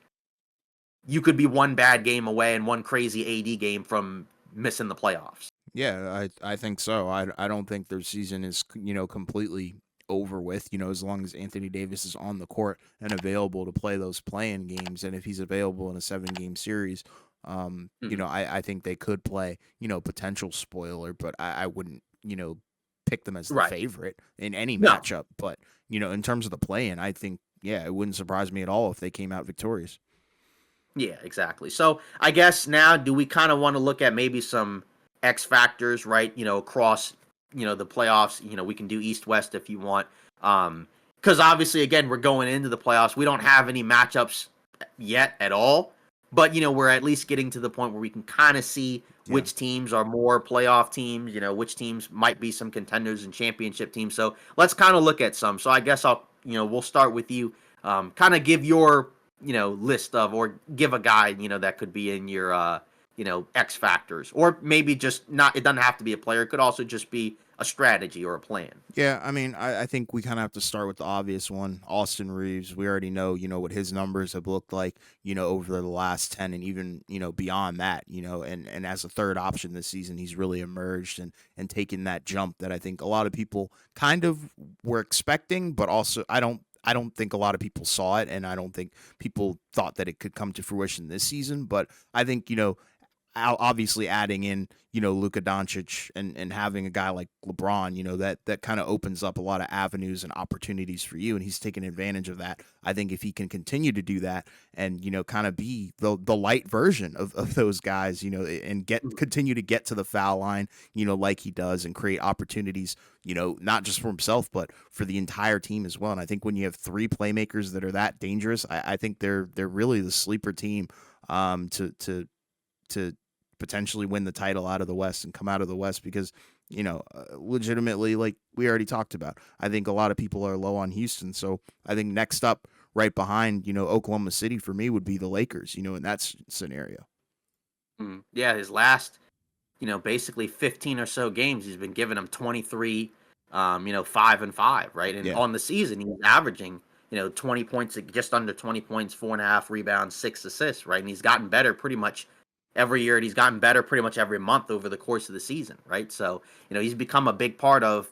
[SPEAKER 2] you could be one bad game away and one crazy AD game from missing the playoffs.
[SPEAKER 1] Yeah, I think so. I don't think their season is, completely over with, as long as Anthony Davis is on the court and available to play those play-in games. And if he's available in a 7-game series,
[SPEAKER 2] Mhm.
[SPEAKER 1] I think they could play, potential spoiler, but I wouldn't, pick them as the
[SPEAKER 2] Right.
[SPEAKER 1] favorite in any
[SPEAKER 2] No.
[SPEAKER 1] matchup. But, in terms of the play-in, I think, yeah, it wouldn't surprise me at all if they came out victorious.
[SPEAKER 2] Yeah, exactly. So I guess now, do we kind of want to look at maybe some X factors, right? Across, the playoffs. We can do East West if you want. Because obviously, again, we're going into the playoffs. We don't have any matchups yet at all, but we're at least getting to the point where we can kind of see
[SPEAKER 1] Yeah.
[SPEAKER 2] which teams are more playoff teams. Which teams might be some contenders and championship teams. So let's kind of look at some. So I guess we'll start with you. Kind of give your list of, or give a guy, that could be in your, X factors, or maybe just not, it doesn't have to be a player. It could also just be a strategy or a plan.
[SPEAKER 1] Yeah, I mean, I think we kind of have to start with the obvious one, Austin Reeves. We already know, what his numbers have looked like, over the last 10 and even, beyond that, and as a third option this season, he's really emerged and taken that jump that I think a lot of people kind of were expecting, but also I don't think a lot of people saw it, and I don't think people thought that it could come to fruition this season. But I think, obviously adding in, Luka Doncic and having a guy like LeBron, that kind of opens up a lot of avenues and opportunities for you. And he's taking advantage of that. I think if he can continue to do that and, kind of be the light version of those guys, and continue to get to the foul line, like he does, and create opportunities, not just for himself, but for the entire team as well. And I think when you have three playmakers that are that dangerous, I think they're really the sleeper team to potentially win the title out of the West and come out of the West because, legitimately, like we already talked about, I think a lot of people are low on Houston. So I think next up, right behind, Oklahoma City for me would be the Lakers, in that scenario.
[SPEAKER 2] Yeah, his last, basically 15 or so games, he's been giving them 23, 5-5, right? And
[SPEAKER 1] Yeah.
[SPEAKER 2] on the season, he's averaging, 20 points, just under 20 points, 4.5 rebounds, 6 assists, right? And he's gotten better pretty much every year, and he's gotten better pretty much every month over the course of the season, right? So, he's become a big part of,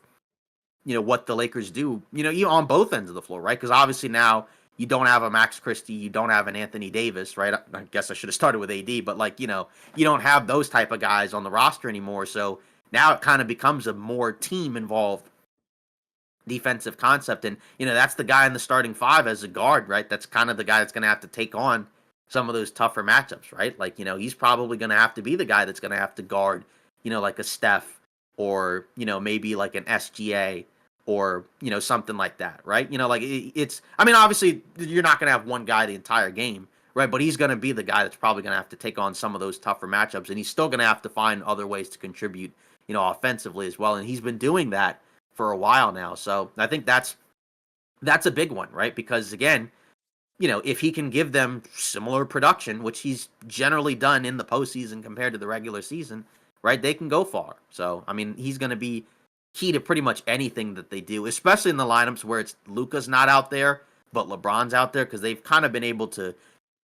[SPEAKER 2] what the Lakers do, even on both ends of the floor, right? Because obviously now you don't have a Max Christie, you don't have an Anthony Davis, right? I guess I should have started with AD, but like, you don't have those type of guys on the roster anymore. So now it kind of becomes a more team involved defensive concept. And, that's the guy in the starting five as a guard, right? That's kind of the guy that's going to have to take on some of those tougher matchups, right? Like, he's probably going to have to be the guy that's going to have to guard, like a Steph or, maybe like an SGA or, something like that, right? Like it's, I mean, obviously you're not going to have one guy the entire game, right? But he's going to be the guy that's probably going to have to take on some of those tougher matchups. And he's still going to have to find other ways to contribute, offensively as well. And he's been doing that for a while now. So I think that's a big one, right? Because again, if he can give them similar production, which he's generally done in the postseason compared to the regular season, right? They can go far. So I mean, he's going to be key to pretty much anything that they do, especially in the lineups where it's Luka's not out there, but LeBron's out there because they've kind of been able to,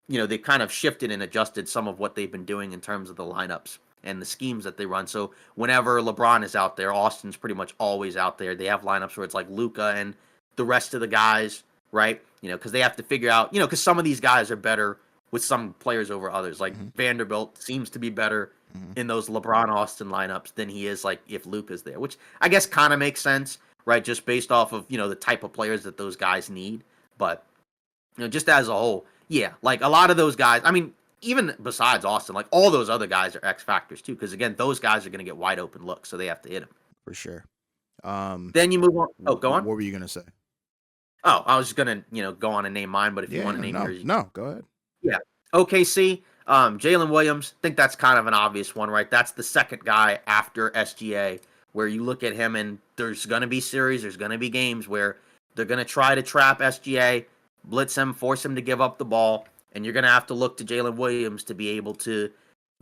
[SPEAKER 2] they've kind of shifted and adjusted some of what they've been doing in terms of the lineups and the schemes that they run. So whenever LeBron is out there, Austin's pretty much always out there. They have lineups where it's like Luka and the rest of the guys, right? Because they have to figure out, because some of these guys are better with some players over others. Like Vanderbilt seems to be better in those LeBron Austin lineups than he is like if Luka's there, which I guess kind of makes sense, right? Just based off of, the type of players that those guys need. But, just as a whole, yeah, like a lot of those guys, I mean, even besides Austin, like all those other guys are X factors too, because again, those guys are going to get wide open looks, so they have to hit them.
[SPEAKER 1] For sure.
[SPEAKER 2] Then you move on. Oh, go on.
[SPEAKER 1] What were you going to say?
[SPEAKER 2] Oh, I was just going to, go on and name mine, but if you want to name yours.
[SPEAKER 1] No, go ahead.
[SPEAKER 2] Yeah. OKC, Jalen Williams, I think that's kind of an obvious one, right? That's the second guy after SGA, where you look at him and there's going to be series, there's going to be games where they're going to try to trap SGA, blitz him, force him to give up the ball, and you're going to have to look to Jalen Williams to be able to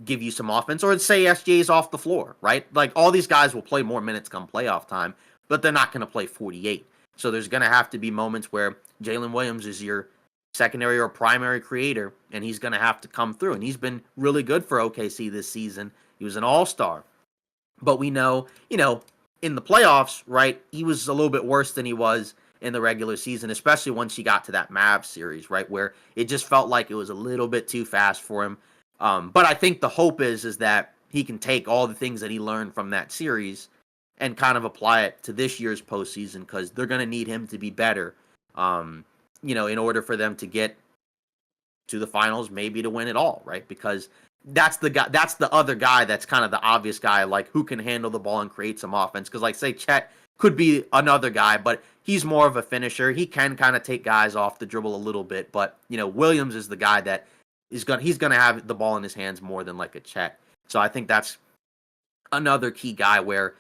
[SPEAKER 2] give you some offense, or say SGA's off the floor, right? Like all these guys will play more minutes come playoff time, but they're not going to play 48. So there's going to have to be moments where Jalen Williams is your secondary or primary creator, and he's going to have to come through. And he's been really good for OKC this season. He was an all-star. But we know, in the playoffs, right, he was a little bit worse than he was in the regular season, especially once he got to that Mavs series, right, where it just felt like it was a little bit too fast for him. But I think the hope is that he can take all the things that he learned from that series and kind of apply it to this year's postseason, because they're going to need him to be better, in order for them to get to the finals, maybe to win it all, right? Because that's the guy, that's the other guy that's kind of the obvious guy, like who can handle the ball and create some offense. Because like say Chet could be another guy, but he's more of a finisher. He can kind of take guys off the dribble a little bit, but Williams is the guy that he's gonna have the ball in his hands more than like a Chet. So I think that's another key guy where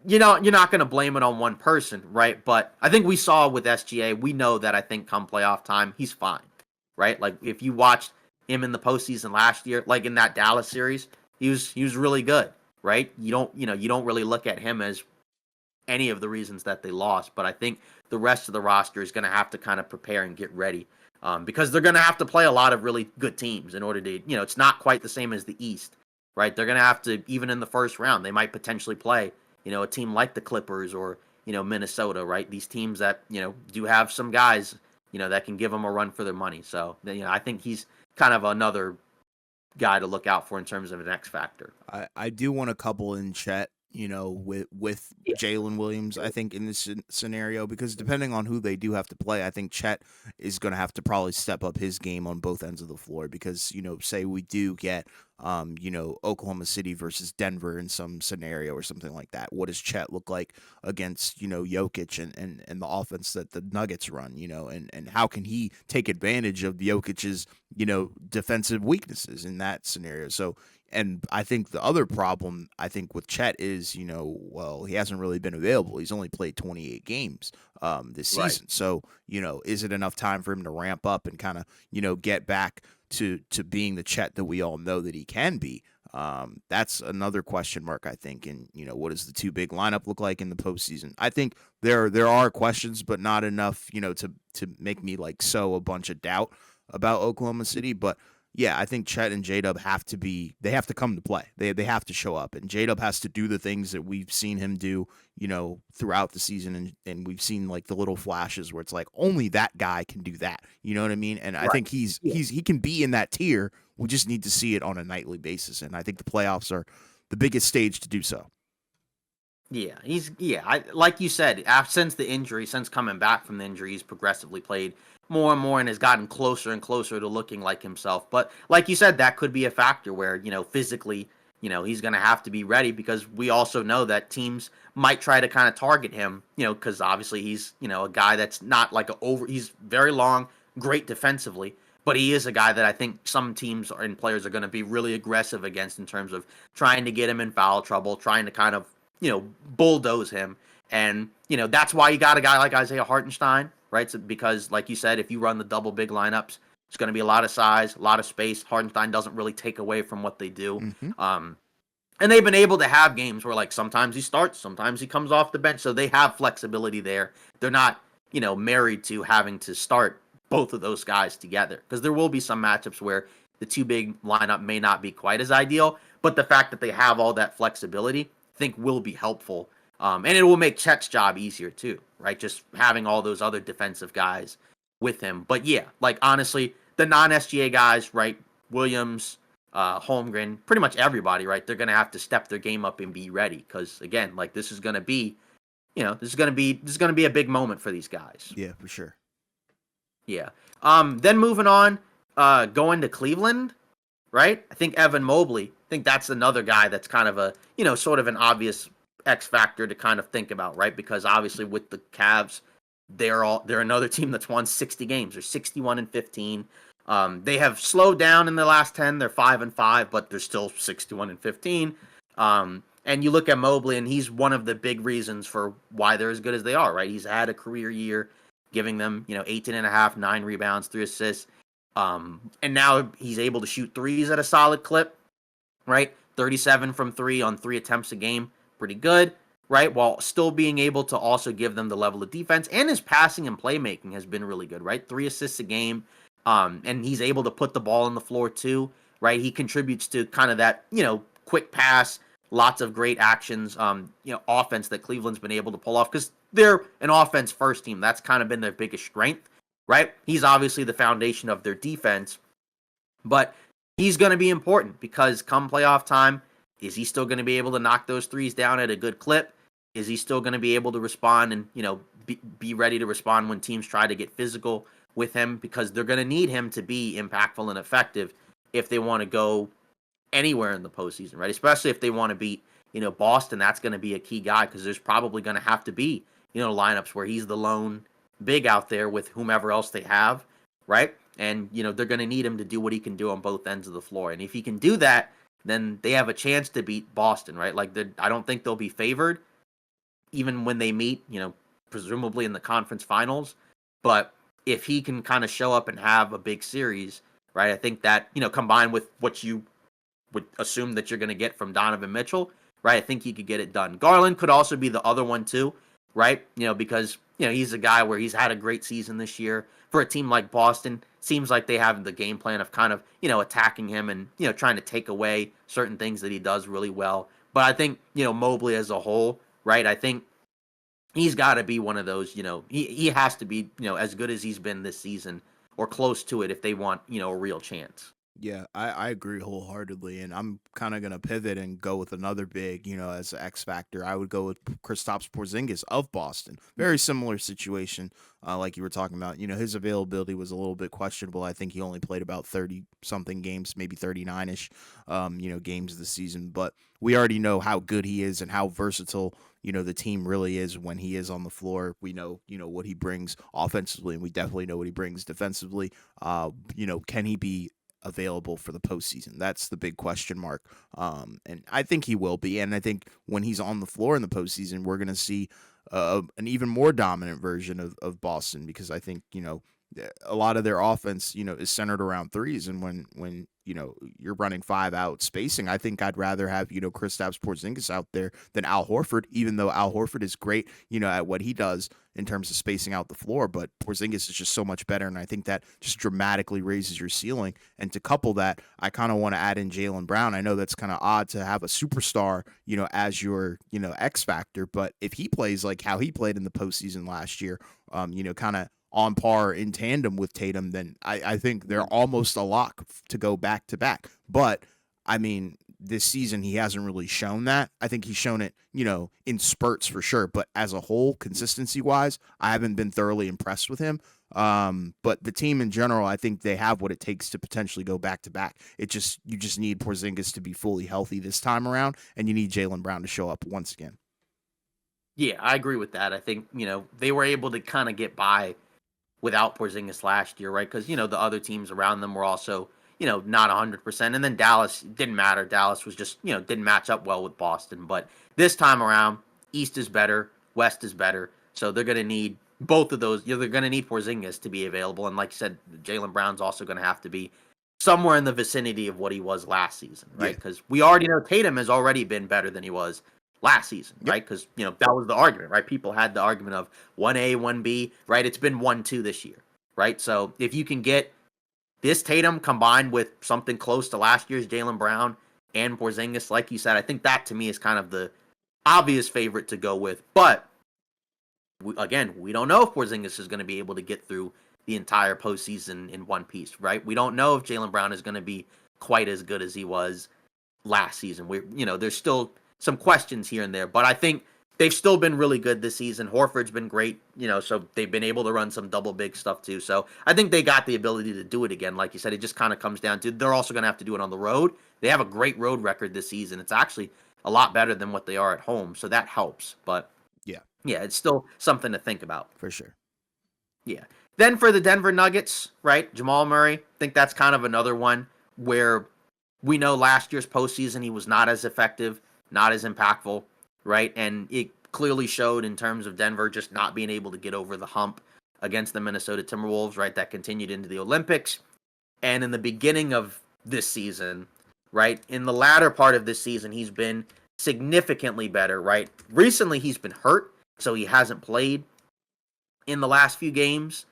[SPEAKER 2] you're not going to blame it on one person, right? But I think we saw with SGA, we know that I think come playoff time, he's fine, right? Like if you watched him in the postseason last year, like in that Dallas series, he was really good, right? You don't really look at him as any of the reasons that they lost, but I think the rest of the roster is going to have to kind of prepare and get ready, because they're going to have to play a lot of really good teams in order to, it's not quite the same as the East, right? They're going to have to, even in the first round, they might potentially play a team like the Clippers or, Minnesota, right? These teams that, do have some guys, that can give them a run for their money. So, I think he's kind of another guy to look out for in terms of an X factor.
[SPEAKER 1] I do want a couple in Chet, with
[SPEAKER 2] Yeah.
[SPEAKER 1] Jalen Williams. I think in this scenario, because depending on who they do have to play, I think Chet is going to have to probably step up his game on both ends of the floor. Because say we do get Oklahoma City versus Denver in some scenario or something like that. What does Chet look like against Jokic and the offense that the Nuggets run? And how can he take advantage of Jokic's defensive weaknesses in that scenario? So, and I think the other problem I think with Chet is, well, he hasn't really been available. He's only played 28 games this
[SPEAKER 2] Right.
[SPEAKER 1] season. So, is it enough time for him to ramp up and kind of, get back to being the Chet that we all know that he can be? That's another question mark, I think. And what does the two big lineup look like in the postseason? I think there are questions, but not enough, to make me like sow a bunch of doubt about Oklahoma City. But yeah, I think Chet and J Dub they have to come to play. They have to show up. And J Dub has to do the things that we've seen him do, throughout the season, and we've seen like the little flashes where it's like only that guy can do that. You know what I mean? And I
[SPEAKER 2] Right.
[SPEAKER 1] think he can be in that tier. We just need to see it on a nightly basis. And I think the playoffs are the biggest stage to do so.
[SPEAKER 2] Like you said, since the injury, since coming back from the injury, he's progressively played more and more and has gotten closer and closer to looking like himself. But like you said, that could be a factor where, physically, he's going to have to be ready, because we also know that teams might try to kind of target him, because obviously he's, a guy that's not like he's very long, great defensively, but he is a guy that I think some teams and players are going to be really aggressive against in terms of trying to get him in foul trouble, trying to kind of bulldoze him. And, that's why you got a guy like Isaiah Hartenstein, right? So, because, like you said, if you run the double big lineups, it's going to be a lot of size, a lot of space. Hartenstein doesn't really take away from what they do.
[SPEAKER 1] Mm-hmm.
[SPEAKER 2] And they've been able to have games where, like, sometimes he starts, sometimes he comes off the bench. So they have flexibility there. They're not, married to having to start both of those guys together, because there will be some matchups where the two big lineup may not be quite as ideal. But the fact that they have all that flexibility, think will be helpful. And it will make Chet's job easier too, right? Just having all those other defensive guys with him. But yeah, like honestly, the non-SGA guys, right? Williams, Holmgren, pretty much everybody, right? They're gonna have to step their game up and be ready, because again, like this is gonna be, this is gonna be a big moment for these guys.
[SPEAKER 1] Yeah, for sure.
[SPEAKER 2] Yeah. Then moving on, going to Cleveland, right? I think Evan Mobley. I think that's another guy that's kind of a, sort of an obvious X factor to kind of think about, right? Because obviously with the Cavs, they're another team that's won 60 games. They're 61-15. They have slowed down in the last 10. They're 5-5, but they're still 61-15. And you look at Mobley, and he's one of the big reasons for why they're as good as they are, right? He's had a career year, giving them, 18.5, 9 rebounds, 3 assists. And now he's able to shoot threes at a solid clip, right? 37 from 3 on 3 attempts a game. Pretty good, right? While still being able to also give them the level of defense, and his passing and playmaking has been really good, right? 3 assists a game. And he's able to put the ball on the floor too, right? He contributes to kind of that, quick pass, lots of great actions, offense that Cleveland's been able to pull off, because they're an offense first team. That's kind of been their biggest strength, right? He's obviously the foundation of their defense, but he's going to be important, because come playoff time, is he still going to be able to knock those threes down at a good clip? Is he still going to be able to respond and, be ready to respond when teams try to get physical with him? Because they're going to need him to be impactful and effective if they want to go anywhere in the postseason, right? Especially if they want to beat, Boston. That's going to be a key guy, because there's probably going to have to be, lineups where he's the lone big out there with whomever else they have, right? And, they're going to need him to do what he can do on both ends of the floor. And if he can do that, then they have a chance to beat Boston, right? Like, I don't think they'll be favored, even when they meet, presumably in the conference finals. But if he can kind of show up and have a big series, right, I think that, combined with what you would assume that you're going to get from Donovan Mitchell, right, I think he could get it done. Garland could also be the other one too, right? Because, he's a guy where he's had a great season this year. For a team like Boston, seems like they have the game plan of kind of, attacking him and, trying to take away certain things that he does really well. But I think, Mobley as a whole, right, I think he's got to be one of those, he has to be, as good as he's been this season or close to it if they want, a real chance.
[SPEAKER 1] Yeah, I agree wholeheartedly, and I'm kind of gonna pivot and go with another big, as an X factor. I would go with Kristaps Porzingis of Boston. Very similar situation, like you were talking about. His availability was a little bit questionable. I think he only played about 30 something games, maybe 39 ish, games this season. But we already know how good he is and how versatile. The team really is when he is on the floor. We know, what he brings offensively, and we definitely know what he brings defensively. Can he be available for the postseason? That's the big question mark. And I think he will be. And I think when he's on the floor in the postseason, we're going to see an even more dominant version of Boston, because I think, a lot of their offense, is centered around threes. And when you're running five out spacing, I think I'd rather have, Kristaps Porzingis out there than Al Horford, even though Al Horford is great, at what he does in terms of spacing out the floor. But Porzingis is just so much better. And I think that just dramatically raises your ceiling. And to couple that, I kind of want to add in Jaylen Brown. I know that's kind of odd to have a superstar, as your, X factor. But if he plays like how he played in the postseason last year, kind of on par in tandem with Tatum, then I think they're almost a lock to go back to back. But I mean, this season he hasn't really shown that. I think he's shown it, in spurts for sure. But as a whole, consistency wise, I haven't been thoroughly impressed with him. But the team in general, I think they have what it takes to potentially go back to back. You just need Porzingis to be fully healthy this time around, and you need Jaylen Brown to show up once again.
[SPEAKER 2] Yeah, I agree with that. I think, they were able to kind of get by without Porzingis last year, right? Because, the other teams around them were also, not 100%. And then Dallas didn't matter. Dallas was just, didn't match up well with Boston. But this time around, East is better, West is better. So they're going to need both of those. They're going to need Porzingis to be available. And like you said, Jaylen Brown's also going to have to be somewhere in the vicinity of what he was last season,
[SPEAKER 1] Yeah.
[SPEAKER 2] right? Because we already know Tatum has already been better than he was last season,
[SPEAKER 1] Yep.
[SPEAKER 2] right? Because that was the argument, right? People had the argument of 1A, 1B, right? It's been 1-2 this year, right? So if you can get this Tatum combined with something close to last year's Jaylen Brown and Porzingis, like you said, I think that to me is kind of the obvious favorite to go with. But again, we don't know if Porzingis is going to be able to get through the entire postseason in one piece, right? We don't know if Jaylen Brown is going to be quite as good as he was last season. There's still some questions here and there, but I think they've still been really good this season. Horford's been great, so they've been able to run some double big stuff too. So I think they got the ability to do it again. Like you said, it just kind of comes down to they're also going to have to do it on the road. They have a great road record this season. It's actually a lot better than what they are at home, so that helps. But
[SPEAKER 1] Yeah,
[SPEAKER 2] yeah, it's still something to think about.
[SPEAKER 1] for sure.
[SPEAKER 2] Yeah. Then for the Denver Nuggets, right? Jamal Murray, I think that's kind of another one where we know last year's postseason he was not as effective, not as impactful, right? And it clearly showed in terms of Denver just not being able to get over the hump against the Minnesota Timberwolves, right? That continued into the Olympics. And in the beginning of this season, right? In the latter part of this season, he's been significantly better, right? Recently, he's been hurt, so he hasn't played in the last few games,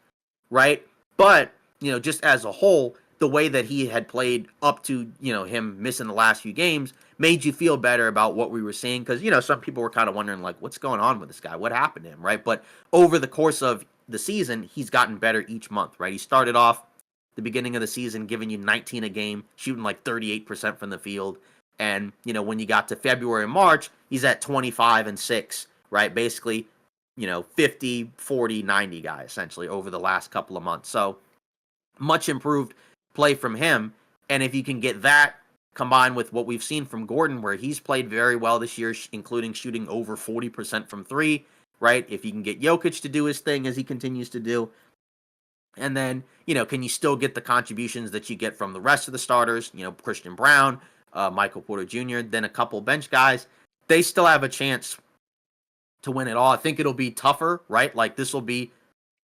[SPEAKER 2] right? But, just as a whole, the way that he had played up to, him missing the last few games made you feel better about what we were seeing. Because, some people were kind of wondering, like, what's going on with this guy? What happened to him, right? But over the course of the season, he's gotten better each month, right? He started off the beginning of the season giving you 19 a game, shooting like 38% from the field. And, when you got to February and March, he's at 25 and 6, right? Basically, 50, 40, 90 guy essentially over the last couple of months. So much improved play from him. And if you can get that combined with what we've seen from Gordon, where he's played very well this year, including shooting over 40% from three, right? If you can get Jokic to do his thing as he continues to do, and then, can you still get the contributions that you get from the rest of the starters, Christian Brown, Michael Porter Jr., then a couple bench guys, they still have a chance to win it all. I think it'll be tougher, right? Like this will be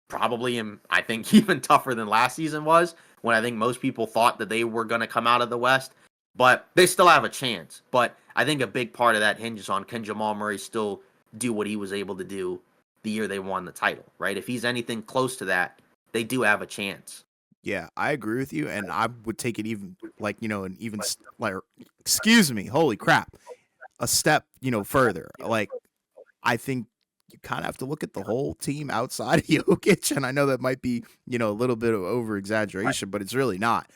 [SPEAKER 2] probably, I think, even tougher than last season was, when I think most people thought that they were going to come out of the West. But they still have a chance. But I think a big part of that hinges on, can Jamal Murray still do what he was able to do the year they won the title, right? If he's anything close to that, they do have a chance.
[SPEAKER 1] Yeah, I agree with you, and I would take it even like, an even like, excuse me, holy crap, a step, further. Like, I think you kind of have to look at the whole team outside of Jokic. And I know that might be, a little bit of over exaggeration, but it's really not.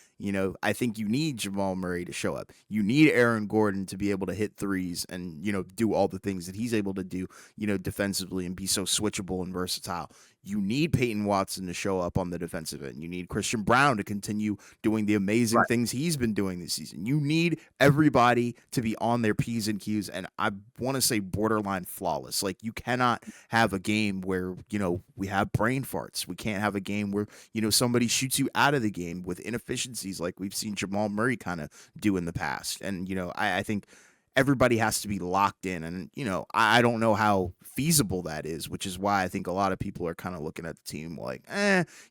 [SPEAKER 1] I think you need Jamal Murray to show up. You need Aaron Gordon to be able to hit threes and, do all the things that he's able to do, defensively and be so switchable and versatile. You need Peyton Watson to show up on the defensive end. You need Christian Brown to continue doing the amazing
[SPEAKER 2] Right.
[SPEAKER 1] things he's been doing this season. You need everybody to be on their P's and Q's, and I want to say borderline flawless. Like, you cannot have a game where, we have brain farts. We can't have a game where, somebody shoots you out of the game with inefficiencies like we've seen Jamal Murray kind of do in the past. And, I think everybody has to be locked in. And, I don't know how feasible that is, which is why I think a lot of people are kind of looking at the team like,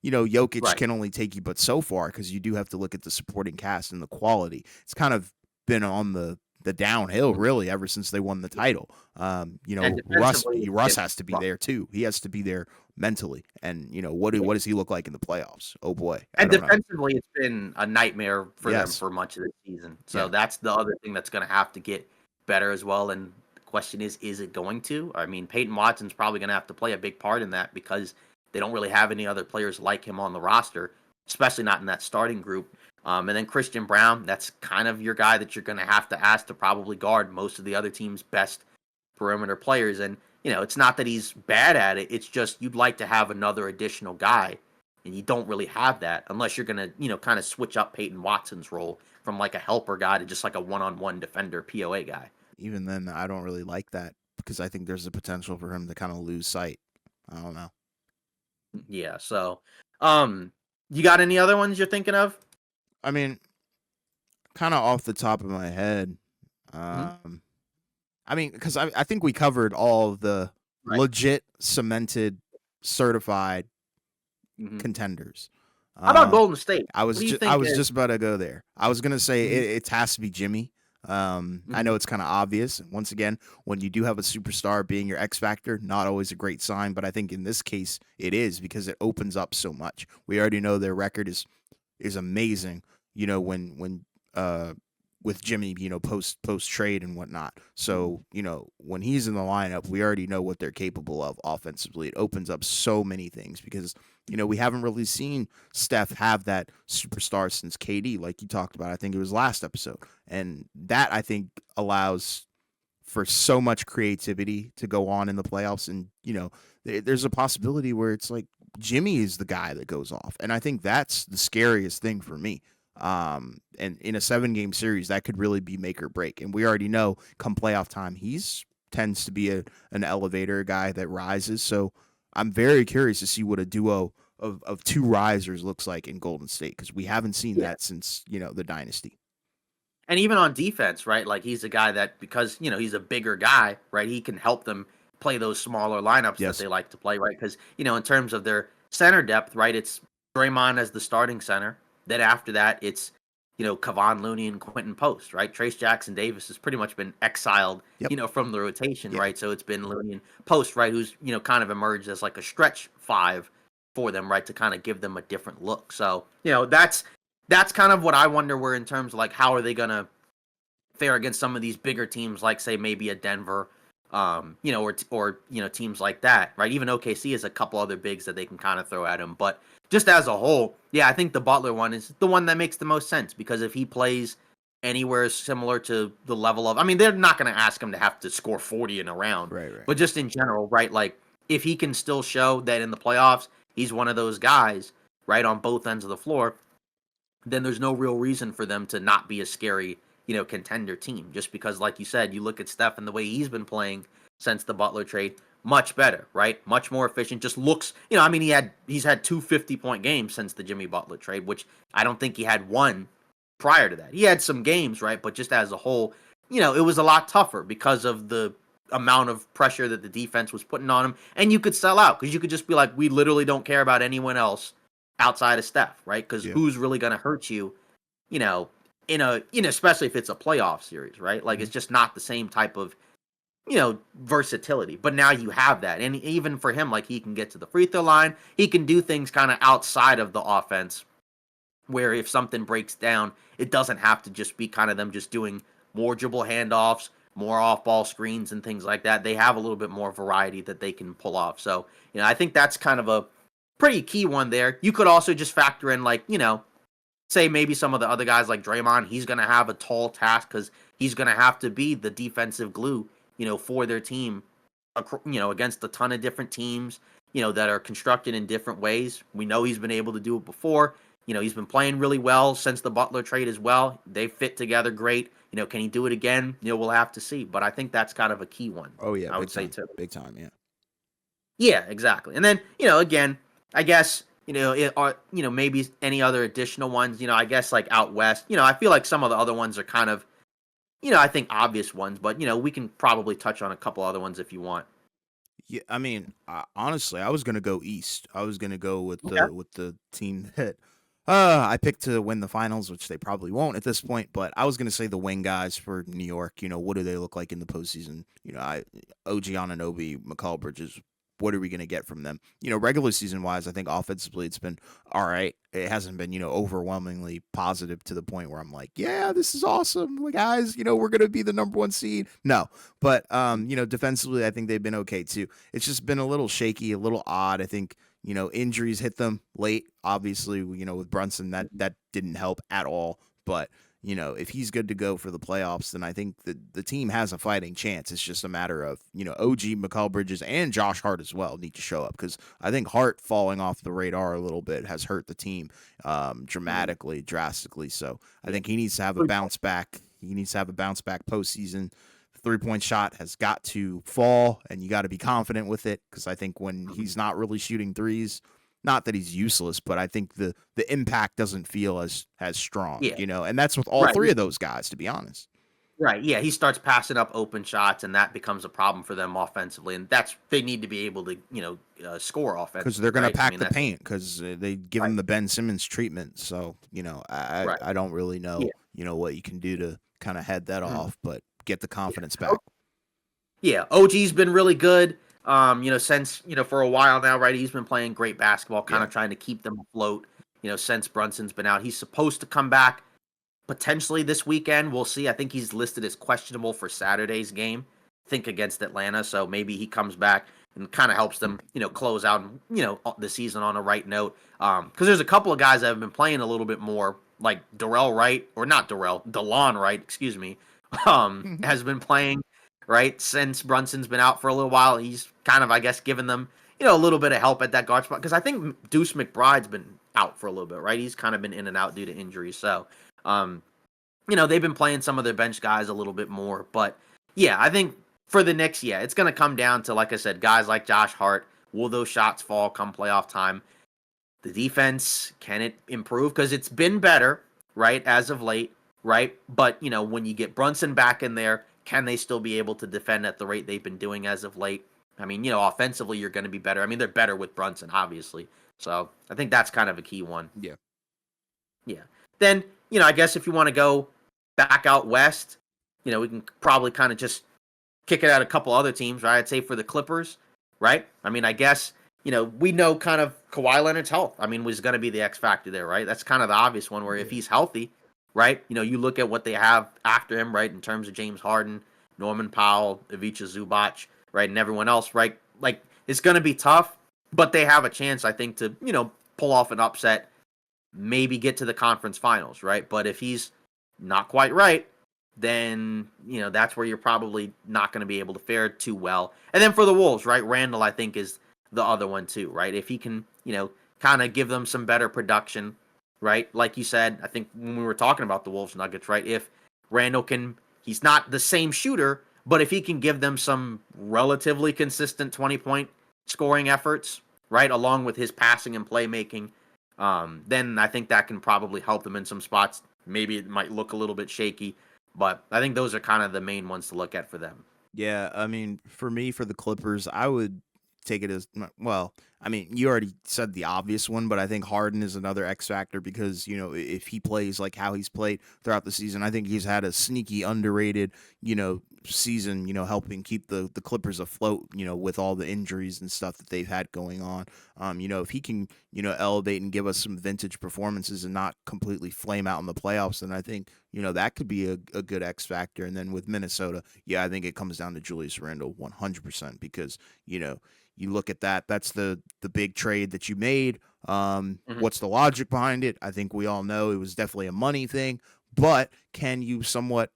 [SPEAKER 1] Jokic
[SPEAKER 2] Right.
[SPEAKER 1] can only take you but so far, because you do have to look at the supporting cast and the quality. It's kind of been on the downhill really ever since they won the title.
[SPEAKER 2] And defensively,
[SPEAKER 1] Russ has to be there too. He has to be there mentally. And what does he look like in the playoffs? Oh boy, I
[SPEAKER 2] and
[SPEAKER 1] don't know.
[SPEAKER 2] defensively, it's been a nightmare for them
[SPEAKER 1] Yes.
[SPEAKER 2] for much of the season. So
[SPEAKER 1] Yeah.
[SPEAKER 2] that's the other thing that's going to have to get better as well. And the question is it going to? I mean, Peyton Watson's probably going to have to play a big part in that because they don't really have any other players like him on the roster, especially not in that starting group. And then Christian Brown, that's kind of your guy that you're going to have to ask to probably guard most of the other team's best perimeter players. And, it's not that he's bad at it. It's just you'd like to have another additional guy, and you don't really have that unless you're going to, kind of switch up Peyton Watson's role from like a helper guy to just like a one-on-one defender POA guy.
[SPEAKER 1] Even then, I don't really like that because I think there's a potential for him to kind of lose sight. I don't know.
[SPEAKER 2] Yeah. So, you got any other ones you're thinking of?
[SPEAKER 1] I mean, kind of off the top of my head,
[SPEAKER 2] Mhm.
[SPEAKER 1] I mean, because I think we covered all of the
[SPEAKER 2] Right.
[SPEAKER 1] legit, cemented, certified
[SPEAKER 2] Mhm.
[SPEAKER 1] contenders.
[SPEAKER 2] How about Golden State?
[SPEAKER 1] I
[SPEAKER 2] What
[SPEAKER 1] was
[SPEAKER 2] do you
[SPEAKER 1] I
[SPEAKER 2] think
[SPEAKER 1] was
[SPEAKER 2] is?
[SPEAKER 1] just about to go there. I was gonna say
[SPEAKER 2] Mhm.
[SPEAKER 1] it has to be Jimmy. I
[SPEAKER 2] Mhm.
[SPEAKER 1] know it's kind of obvious. Once again, when you do have a superstar being your X factor, not always a great sign, but I think in this case it is because it opens up so much. We already know their record is amazing. When uh with Jimmy, post trade and whatnot.
[SPEAKER 2] Mhm.
[SPEAKER 1] So, when he's in the lineup, we already know what they're capable of offensively. It opens up so many things because, we haven't really seen Steph have that superstar since KD, like you talked about. I think it was last episode. And that I think allows for so much creativity to go on in the playoffs. And, there's a possibility where it's like Jimmy is the guy that goes off. And I think that's the scariest thing for me. And in a 7-game series, that could really be make or break. And we already know come playoff time, he's tends to be an elevator guy that rises. So I'm very curious to see what a duo of two risers looks like in Golden State because we haven't seen
[SPEAKER 2] Yeah.
[SPEAKER 1] that since, the dynasty.
[SPEAKER 2] And even on defense, right? Like he's a guy that because he's a bigger guy, right? He can help them play those smaller lineups that
[SPEAKER 1] Yes.
[SPEAKER 2] they like to play, right? Because in terms of their center depth, right? It's Draymond as the starting center. Then after that, it's Kevon Looney and Quentin Post, right? Trace Jackson Davis has pretty much been exiled,
[SPEAKER 1] Yep.
[SPEAKER 2] from the rotation,
[SPEAKER 1] Yeah.
[SPEAKER 2] right? So it's been Looney and Post, right? Who's kind of emerged as like a stretch five for them, right? To kind of give them a different look. So that's kind of what I wonder where in terms of like how are they gonna fare against some of these bigger teams like say maybe a Denver, or teams like that, right? Even OKC has a couple other bigs that they can kind of throw at him, but just as a whole, yeah, I think the Butler one is the one that makes the most sense because if he plays anywhere similar to the level of, I mean, they're not going to ask him to have to score 40 in a round,
[SPEAKER 1] Right. Right.
[SPEAKER 2] but just in general, right? Like if he can still show that in the playoffs he's one of those guys, right, on both ends of the floor, then there's no real reason for them to not be a scary, contender team. Just because, like you said, you look at Steph and the way he's been playing since the Butler trade, much better, right? Much more efficient. Just looks, I mean, he's had 2 50-point games since the Jimmy Butler trade, which I don't think he had one prior to that. He had some games, right? But just as a whole, it was a lot tougher because of the amount of pressure that the defense was putting on him. And you could sell out because you could just be like, we literally don't care about anyone else outside of Steph, right? Because
[SPEAKER 1] Yeah.
[SPEAKER 2] who's really going to hurt you, in a, especially if it's a playoff series, right? Like
[SPEAKER 1] Mhm.
[SPEAKER 2] it's just not the same type of, versatility. But now you have that. And even for him, like he can get to the free throw line, he can do things kind of outside of the offense where if something breaks down, it doesn't have to just be kind of them just doing more dribble handoffs more off ball screens and things like that. They have a little bit more variety that they can pull off. So, I think that's kind of a pretty key one there. You could also just factor in, like, say maybe some of the other guys like Draymond, he's going to have a tall task because he's going to have to be the defensive glue, for their team, against a ton of different teams, that are constructed in different ways. We know he's been able to do it before. He's been playing really well since the Butler trade as well. They fit together great. Can he do it again? We'll have to see. But I think that's kind of a key one.
[SPEAKER 1] Oh yeah,
[SPEAKER 2] I would say too.
[SPEAKER 1] big time, yeah.
[SPEAKER 2] Yeah, exactly. And then, again, I guess, maybe any other additional ones, I guess like out west, I feel like some of the other ones are kind of, I think obvious ones, but, we can probably touch on a couple other ones if you want.
[SPEAKER 1] Yeah, I mean, honestly, I was gonna go east. I was gonna go with
[SPEAKER 2] Okay.
[SPEAKER 1] the team that I picked to win the finals, which they probably won't at this point. But I was gonna say the wing guys for New York. What do they look like in the postseason? OG Anunoby, McCall Bridges. What are we gonna get from them? Regular season wise, I think offensively it's been all right. It hasn't been overwhelmingly positive to the point where I'm like, yeah, this is awesome, like, guys. We're gonna be the number one seed. No, but defensively, I think they've been okay too. It's just been a little shaky, a little odd. I think, injuries hit them late. Obviously, with Brunson, that didn't help at all. But, if he's good to go for the playoffs, then I think the team has a fighting chance. It's just a matter of, OG, McCall Bridges, and Josh Hart as well need to show up, because I think Hart falling off the radar a little bit has hurt the team drastically. So I think he needs to have a bounce back. He needs to have a bounce back postseason. 3-point shot has got to fall, and you got to be confident with it, because I think when he's not really shooting threes, not that he's useless, but I think the impact doesn't feel as strong,
[SPEAKER 2] Yeah.
[SPEAKER 1] and that's with all
[SPEAKER 2] Right.
[SPEAKER 1] three of those guys, to be honest.
[SPEAKER 2] Right. Yeah. He starts passing up open shots, and that becomes a problem for them offensively. And they need to be able to, score
[SPEAKER 1] Because
[SPEAKER 2] offensively.
[SPEAKER 1] they're going to
[SPEAKER 2] Right. I
[SPEAKER 1] pack
[SPEAKER 2] mean,
[SPEAKER 1] the
[SPEAKER 2] that's
[SPEAKER 1] paint, because they give
[SPEAKER 2] right.
[SPEAKER 1] him the Ben Simmons treatment. So,
[SPEAKER 2] Right.
[SPEAKER 1] I don't really know,
[SPEAKER 2] Yeah.
[SPEAKER 1] what you can do to kind of head that
[SPEAKER 2] Mhm.
[SPEAKER 1] off, but get the
[SPEAKER 2] Yeah.
[SPEAKER 1] confidence back.
[SPEAKER 2] Yeah, OG's been really good. Since for a while now, right? He's been playing great basketball, kind
[SPEAKER 1] Yeah.
[SPEAKER 2] of trying to keep them afloat. Since Brunson's been out, he's supposed to come back potentially this weekend. We'll see. I think he's listed as questionable for Saturday's game. I think against Atlanta, so maybe he comes back and kind of helps them, close out, the season on a right note. Because there's a couple of guys that have been playing a little bit more, like Darrell Wright, or not Darrell, DeLon Wright, excuse me, has been playing right since Brunson's been out for a little while. He's kind of, I guess, given them, a little bit of help at that guard spot, because I think Deuce McBride's been out for a little bit, right? He's kind of been in and out due to injuries, so. Um, they've been playing some of their bench guys a little bit more. But yeah, I think for the Knicks, yeah, it's going to come down to, like I said, guys like Josh Hart. Will those shots fall come playoff time? The defense, can it improve? Because it's been better, right, as of late, right? But, when you get Brunson back in there, can they still be able to defend at the rate they've been doing as of late? I mean, offensively, you're going to be better. I mean, they're better with Brunson, obviously. So I think that's kind of a key one.
[SPEAKER 1] Yeah.
[SPEAKER 2] Yeah. Then, I guess if you want to go back out west, we can probably kind of just kick it at a couple other teams, right? I'd say for the Clippers, right? I mean, I guess, we know kind of Kawhi Leonard's health. I mean, was going to be the X factor there, right? That's kind of the obvious one where if he's healthy, right? You look at what they have after him, right? In terms of James Harden, Norman Powell, Ivica Zubac, right? And everyone else, right? Like, it's going to be tough, but they have a chance, I think, to, pull off an upset, maybe get to the conference finals, right? But if he's not quite right, then, that's where you're probably not going to be able to fare too well. And then for the Wolves, right? Randall, I think, is the other one too, right? If he can, kind of give them some better production, right? Like you said, I think when we were talking about the Wolves Nuggets, right? If Randall can, he's not the same shooter, but if he can give them some relatively consistent 20-point scoring efforts, right? Along with his passing and playmaking, then I think that can probably help them in some spots. Maybe it might look a little bit shaky, but I think those are kind of the main ones to look at for them.
[SPEAKER 1] Yeah, I mean, for me, for the Clippers, I would take it as well. I mean, you already said the obvious one, but I think Harden is another X factor, because if he plays like how he's played throughout the season, I think he's had a sneaky underrated season, helping keep the Clippers afloat, with all the injuries and stuff that they've had going on. If he can, elevate and give us some vintage performances and not completely flame out in the playoffs, then I think, that could be a good X factor. And then with Minnesota, yeah, I think it comes down to Julius Randle 100% because, you look at that, that's the big trade that you made.
[SPEAKER 2] Mhm.
[SPEAKER 1] What's the logic behind it? I think we all know it was definitely a money thing, but can you somewhat,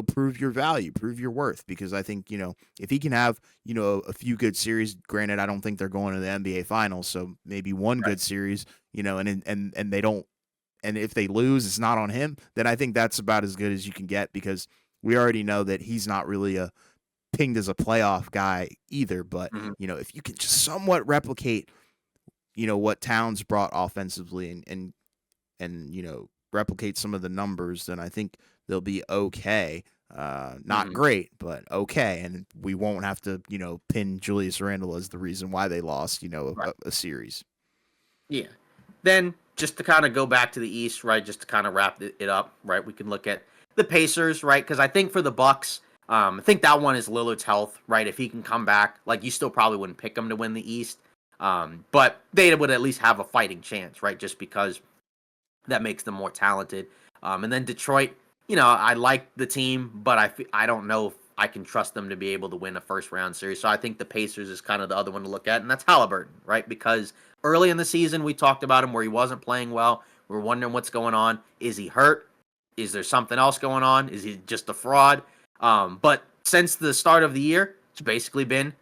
[SPEAKER 1] prove your value, prove your worth? Because I think, if he can have, a few good series, granted, I don't think they're going to the NBA finals. So maybe one
[SPEAKER 2] Right.
[SPEAKER 1] good series, and they don't, and if they lose, it's not on him, then I think that's about as good as you can get because we already know that he's not really a pinged as a playoff guy either. But,
[SPEAKER 2] Mhm.
[SPEAKER 1] if you can just somewhat replicate, what Towns brought offensively and replicate some of the numbers, then I think they'll be okay. Not
[SPEAKER 2] Mhm.
[SPEAKER 1] great, but okay, and we won't have to pin Julius Randle as the reason why they lost
[SPEAKER 2] Right.
[SPEAKER 1] a series.
[SPEAKER 2] Yeah. Then just to kind of go back to the East, right? Just to kind of wrap it up, right? We can look at the Pacers, right? Because I think for the Bucks, I think that one is Lillard's health, right? If he can come back, like you still probably wouldn't pick him to win the East, but they would at least have a fighting chance, right? Just because that makes them more talented. And then Detroit, I like the team, but I don't know if I can trust them to be able to win a first round series. So I think the Pacers is kind of the other one to look at, and that's Halliburton, right? Because early in the season we talked about him where he wasn't playing well. We're wondering what's going on. Is he hurt? Is there something else going on? Is he just a fraud? But since the start of the year, it's basically been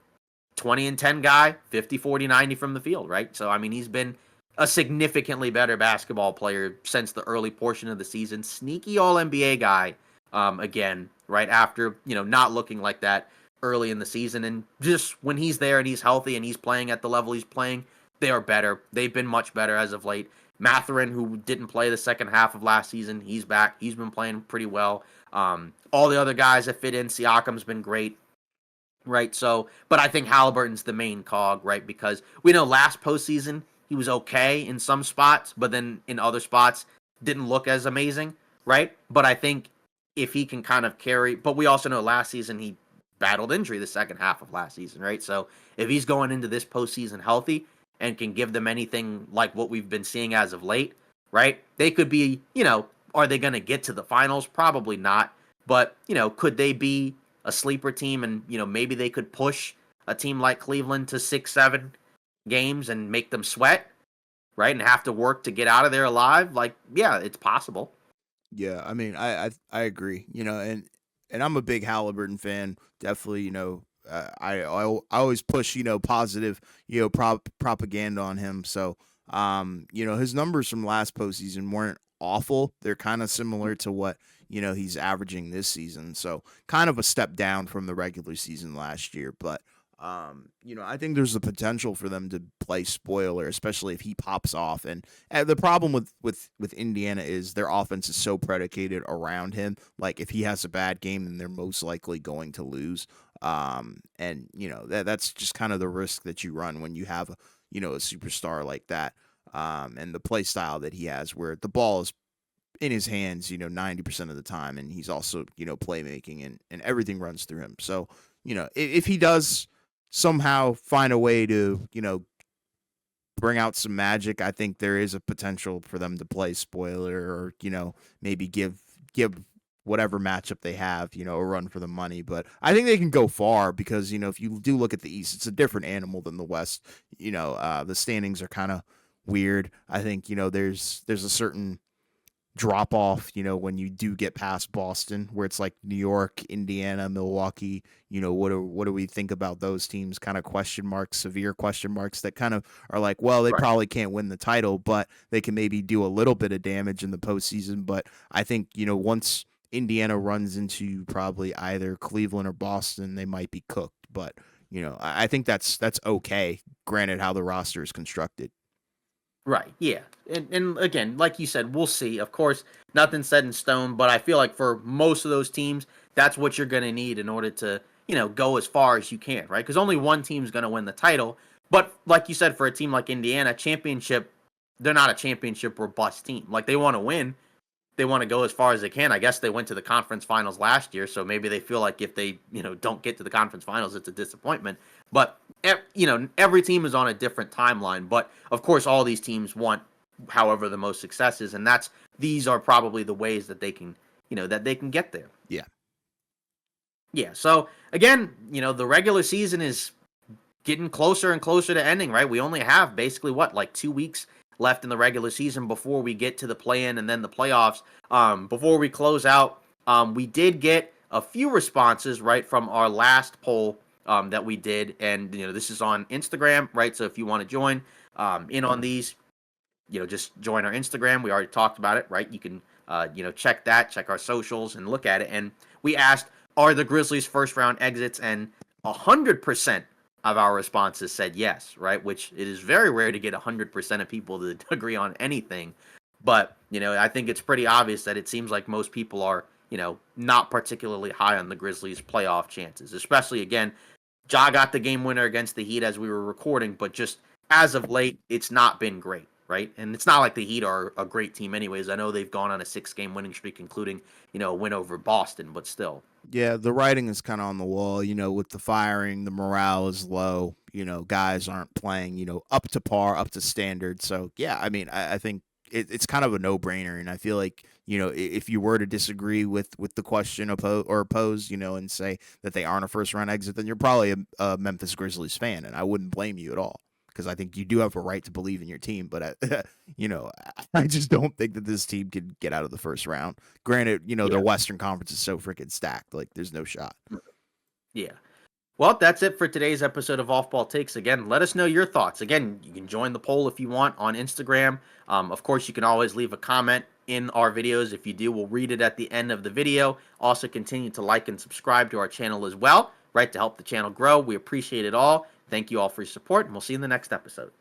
[SPEAKER 2] 20 and 10 guy, 50, 40, 90 from the field, right? So, I mean, he's been a significantly better basketball player since the early portion of the season. Sneaky all NBA guy, again, right after, not looking like that early in the season. And just when he's there and he's healthy and he's playing at the level he's playing, they are better. They've been much better as of late. Mathurin, who didn't play the second half of last season, he's back. He's been playing pretty well. All the other guys that fit in, Siakam's been great. Right. So, but I think Halliburton's the main cog, right? Because we know last postseason he was okay in some spots, but then in other spots didn't look as amazing, right? But I think if he can kind of carry, but we also know last season he battled injury the second half of last season, right? So if he's going into this postseason healthy and can give them anything like what we've been seeing as of late, right? They could be, are they going to get to the finals? Probably not. But, could they be a sleeper team and maybe they could push a team like Cleveland to 6-7 games and make them sweat, right, and have to work to get out of there alive? Like, yeah, it's possible.
[SPEAKER 1] Yeah, I mean, I agree. And I'm a big Halliburton fan. Definitely, I always push positive propaganda on him. So his numbers from last postseason weren't awful. They're kind of similar to what he's averaging this season. So kind of a step down from the regular season last year, but. I think there's a potential for them to play spoiler, especially if he pops off. And the problem with Indiana is their offense is so predicated around him. Like if he has a bad game, then they're most likely going to lose. And that's just kind of the risk that you run when you have a superstar like that. And the play style that he has, where the ball is in his hands, 90% of the time, and he's also playmaking and everything runs through him. So if he does somehow find a way to bring out some magic, I think there is a potential for them to play spoiler or maybe give whatever matchup they have a run for the money. But I think they can go far because if you do look at the East, it's a different animal than the West. The standings are kind of weird. I think there's a certain drop off, when you do get past Boston, where it's like New York, Indiana, Milwaukee. What do we think about those teams? Kind of question marks, severe question marks that kind of are like, well, they
[SPEAKER 2] Right.
[SPEAKER 1] probably can't win the title, but they can maybe do a little bit of damage in the postseason. But I think once Indiana runs into probably either Cleveland or Boston, they might be cooked. But I think that's okay. Granted, how the roster is constructed.
[SPEAKER 2] Right. Yeah. And again, like you said, we'll see. Of course, nothing set in stone, but I feel like for most of those teams, that's what you're going to need in order to, go as far as you can, right? Because only one team's going to win the title. But like you said, for a team like Indiana, championship, they're not a championship or bust team. Like they want to win, they want to go as far as they can. I guess they went to the conference finals last year, so maybe they feel like if they, don't get to the conference finals, it's a disappointment. But every team is on a different timeline. But of course, all these teams want, however, the most successes, and these are probably the ways that they can, that they can get there.
[SPEAKER 1] Yeah.
[SPEAKER 2] Yeah. So again, the regular season is getting closer and closer to ending, right? We only have basically like 2 weeks left in the regular season before we get to the play-in and then the playoffs. Before we close out, we did get a few responses, right, from our last poll that we did, and this is on Instagram, right? So if you want to join in on these, just join our Instagram. We already talked about it, right? You can check our socials and look at it. And we asked, are the Grizzlies first round exits? And 100% of our responses said yes, right? Which it is very rare to get 100% of people to agree on anything. But, I think it's pretty obvious that it seems like most people are, not particularly high on the Grizzlies' playoff chances, especially, again, Ja got the game winner against the Heat as we were recording, but just as of late, it's not been great, right? And it's not like the Heat are a great team anyways. I know they've gone on a 6-game winning streak, including, a win over Boston, but still.
[SPEAKER 1] Yeah, the writing is kind of on the wall, with the firing, the morale is low, guys aren't playing, up to par, up to standard. So, yeah, I mean, I think it's kind of a no-brainer, and I feel like, if you were to disagree with the question oppose, and say that they aren't a first-round exit, then you're probably a Memphis Grizzlies fan, and I wouldn't blame you at all, because I think you do have a right to believe in your team. But, I just don't think that this team could get out of the first round. Granted, their Western Conference is so freaking stacked. Like, there's no shot.
[SPEAKER 2] Yeah. Well, that's it for today's episode of Off Ball Takes. Again, let us know your thoughts. Again, you can join the poll if you want on Instagram. Of course, you can always leave a comment in our videos. If you do, we'll read it at the end of the video. Also, continue to like and subscribe to our channel as well, right, to help the channel grow. We appreciate it all. Thank you all for your support, and we'll see you in the next episode.